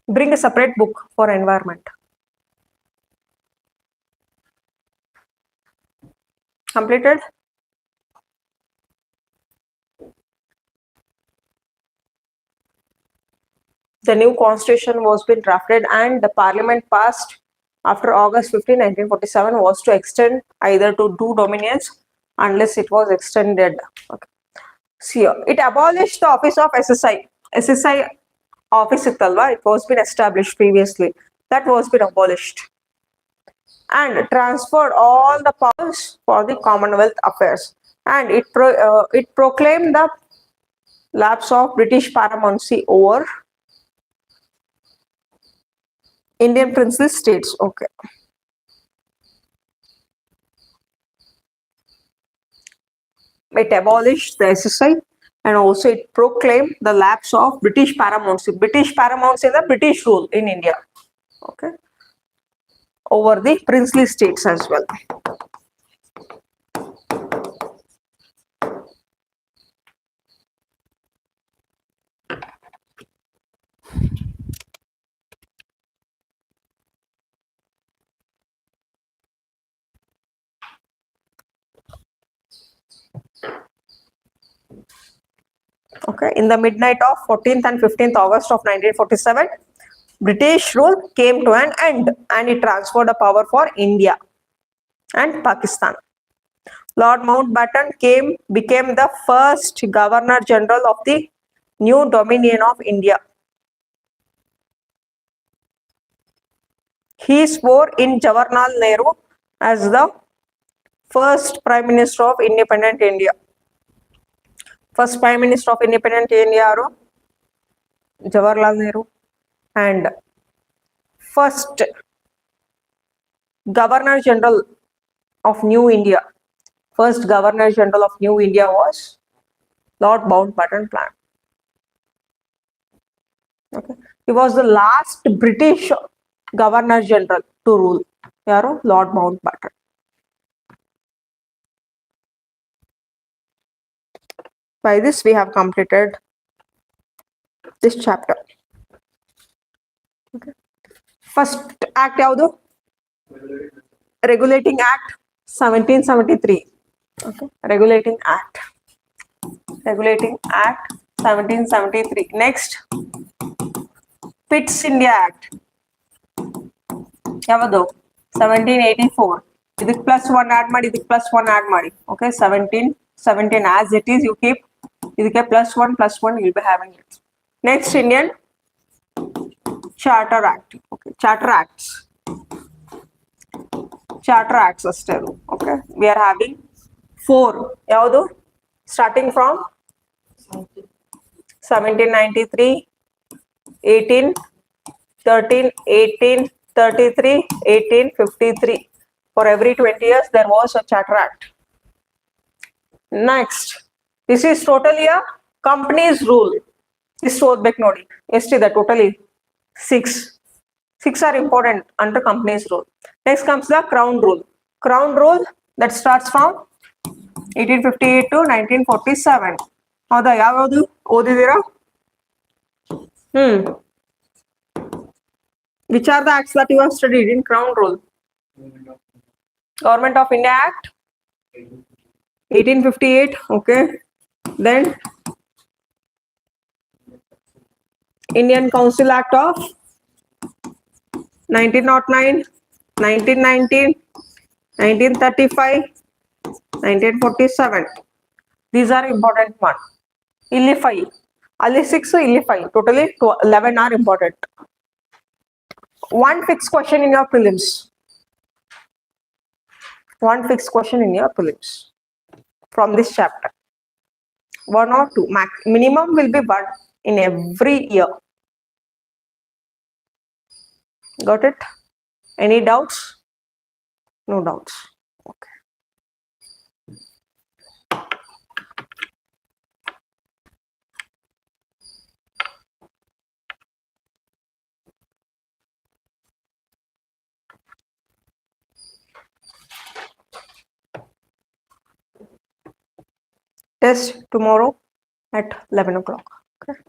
A: Bring a separate book for environment. Completed? The new constitution was been drafted and the parliament passed after August 15, 1947 was to extend either to 2 dominions unless it was extended. Okay. See here, it abolished the office of SSI. SSI office ittalva, it was been established previously. That was been abolished. And transferred all the powers for the Commonwealth affairs. And it proclaimed the lapse of British paramountcy over Indian princely states. Okay. It abolished the SSI and also it proclaimed the lapse of British paramountcy. British paramountcy is the British rule in India. Okay. Over the princely states as well. Okay, in the midnight of 14th and 15th August of 1947, British rule came to an end and it transferred the power for India and Pakistan. Lord Mountbatten became the first Governor General of the new Dominion of India. He swore in Jawaharlal Nehru as the first Prime Minister of independent India. First Prime Minister of independent India, Jawaharlal Nehru, and first Governor General of New India. First Governor General of New India was Lord Mountbatten. Okay. He was the last British Governor General to rule. Yaru? Lord Mountbatten. By this we have completed this chapter. Okay. First act yaudu? Regulating Act 1773. Okay. Regulating Act 1773. Next, Pitt's India Act. Yavadu 1784. Idik plus 1 add ಮಾಡಿ, idik plus 1 add ಮಾಡಿ. Okay, 17 as it is, you keep idik plus 1 you'll be having it. Next, Indian Charter Act. Okay, Charter Acts. Charter Acts ಅಷ್ಟೇ. Okay, we are having 4. ಯಾವುದು? Starting from 1793, 18, 13, 18, 33, 1853. For every 20 years, there was a Charter Act. Next, this is totally a company's rule. This ಓದ್ಬೇಕು ನೋಡಿ. ಎಷ್ಟಿದೆ totally? 6. 6 are important under company's rule. Next comes the Crown Rule. Crown Rule that starts from 1858 to 1947. ಹೌದಾ? ಯಾವ್ಯಾವುದು ಓದಿದ್ದೀರಾ? Which are the acts that you have studied in Crown Rule? Government of India Act 1858. Okay. Then Indian Council Act of 1909, 1919, 1935, 1947. These are important one. Illi 5. Ali 6, illi 5. Totally 11 are important. One fixed question in your prelims. One fixed question in your prelims from this chapter. 1 or 2. Minimum will be 1 in every year. Got it? Any doubts? No doubts. Okay. Test tomorrow at 11 o'clock. Okay.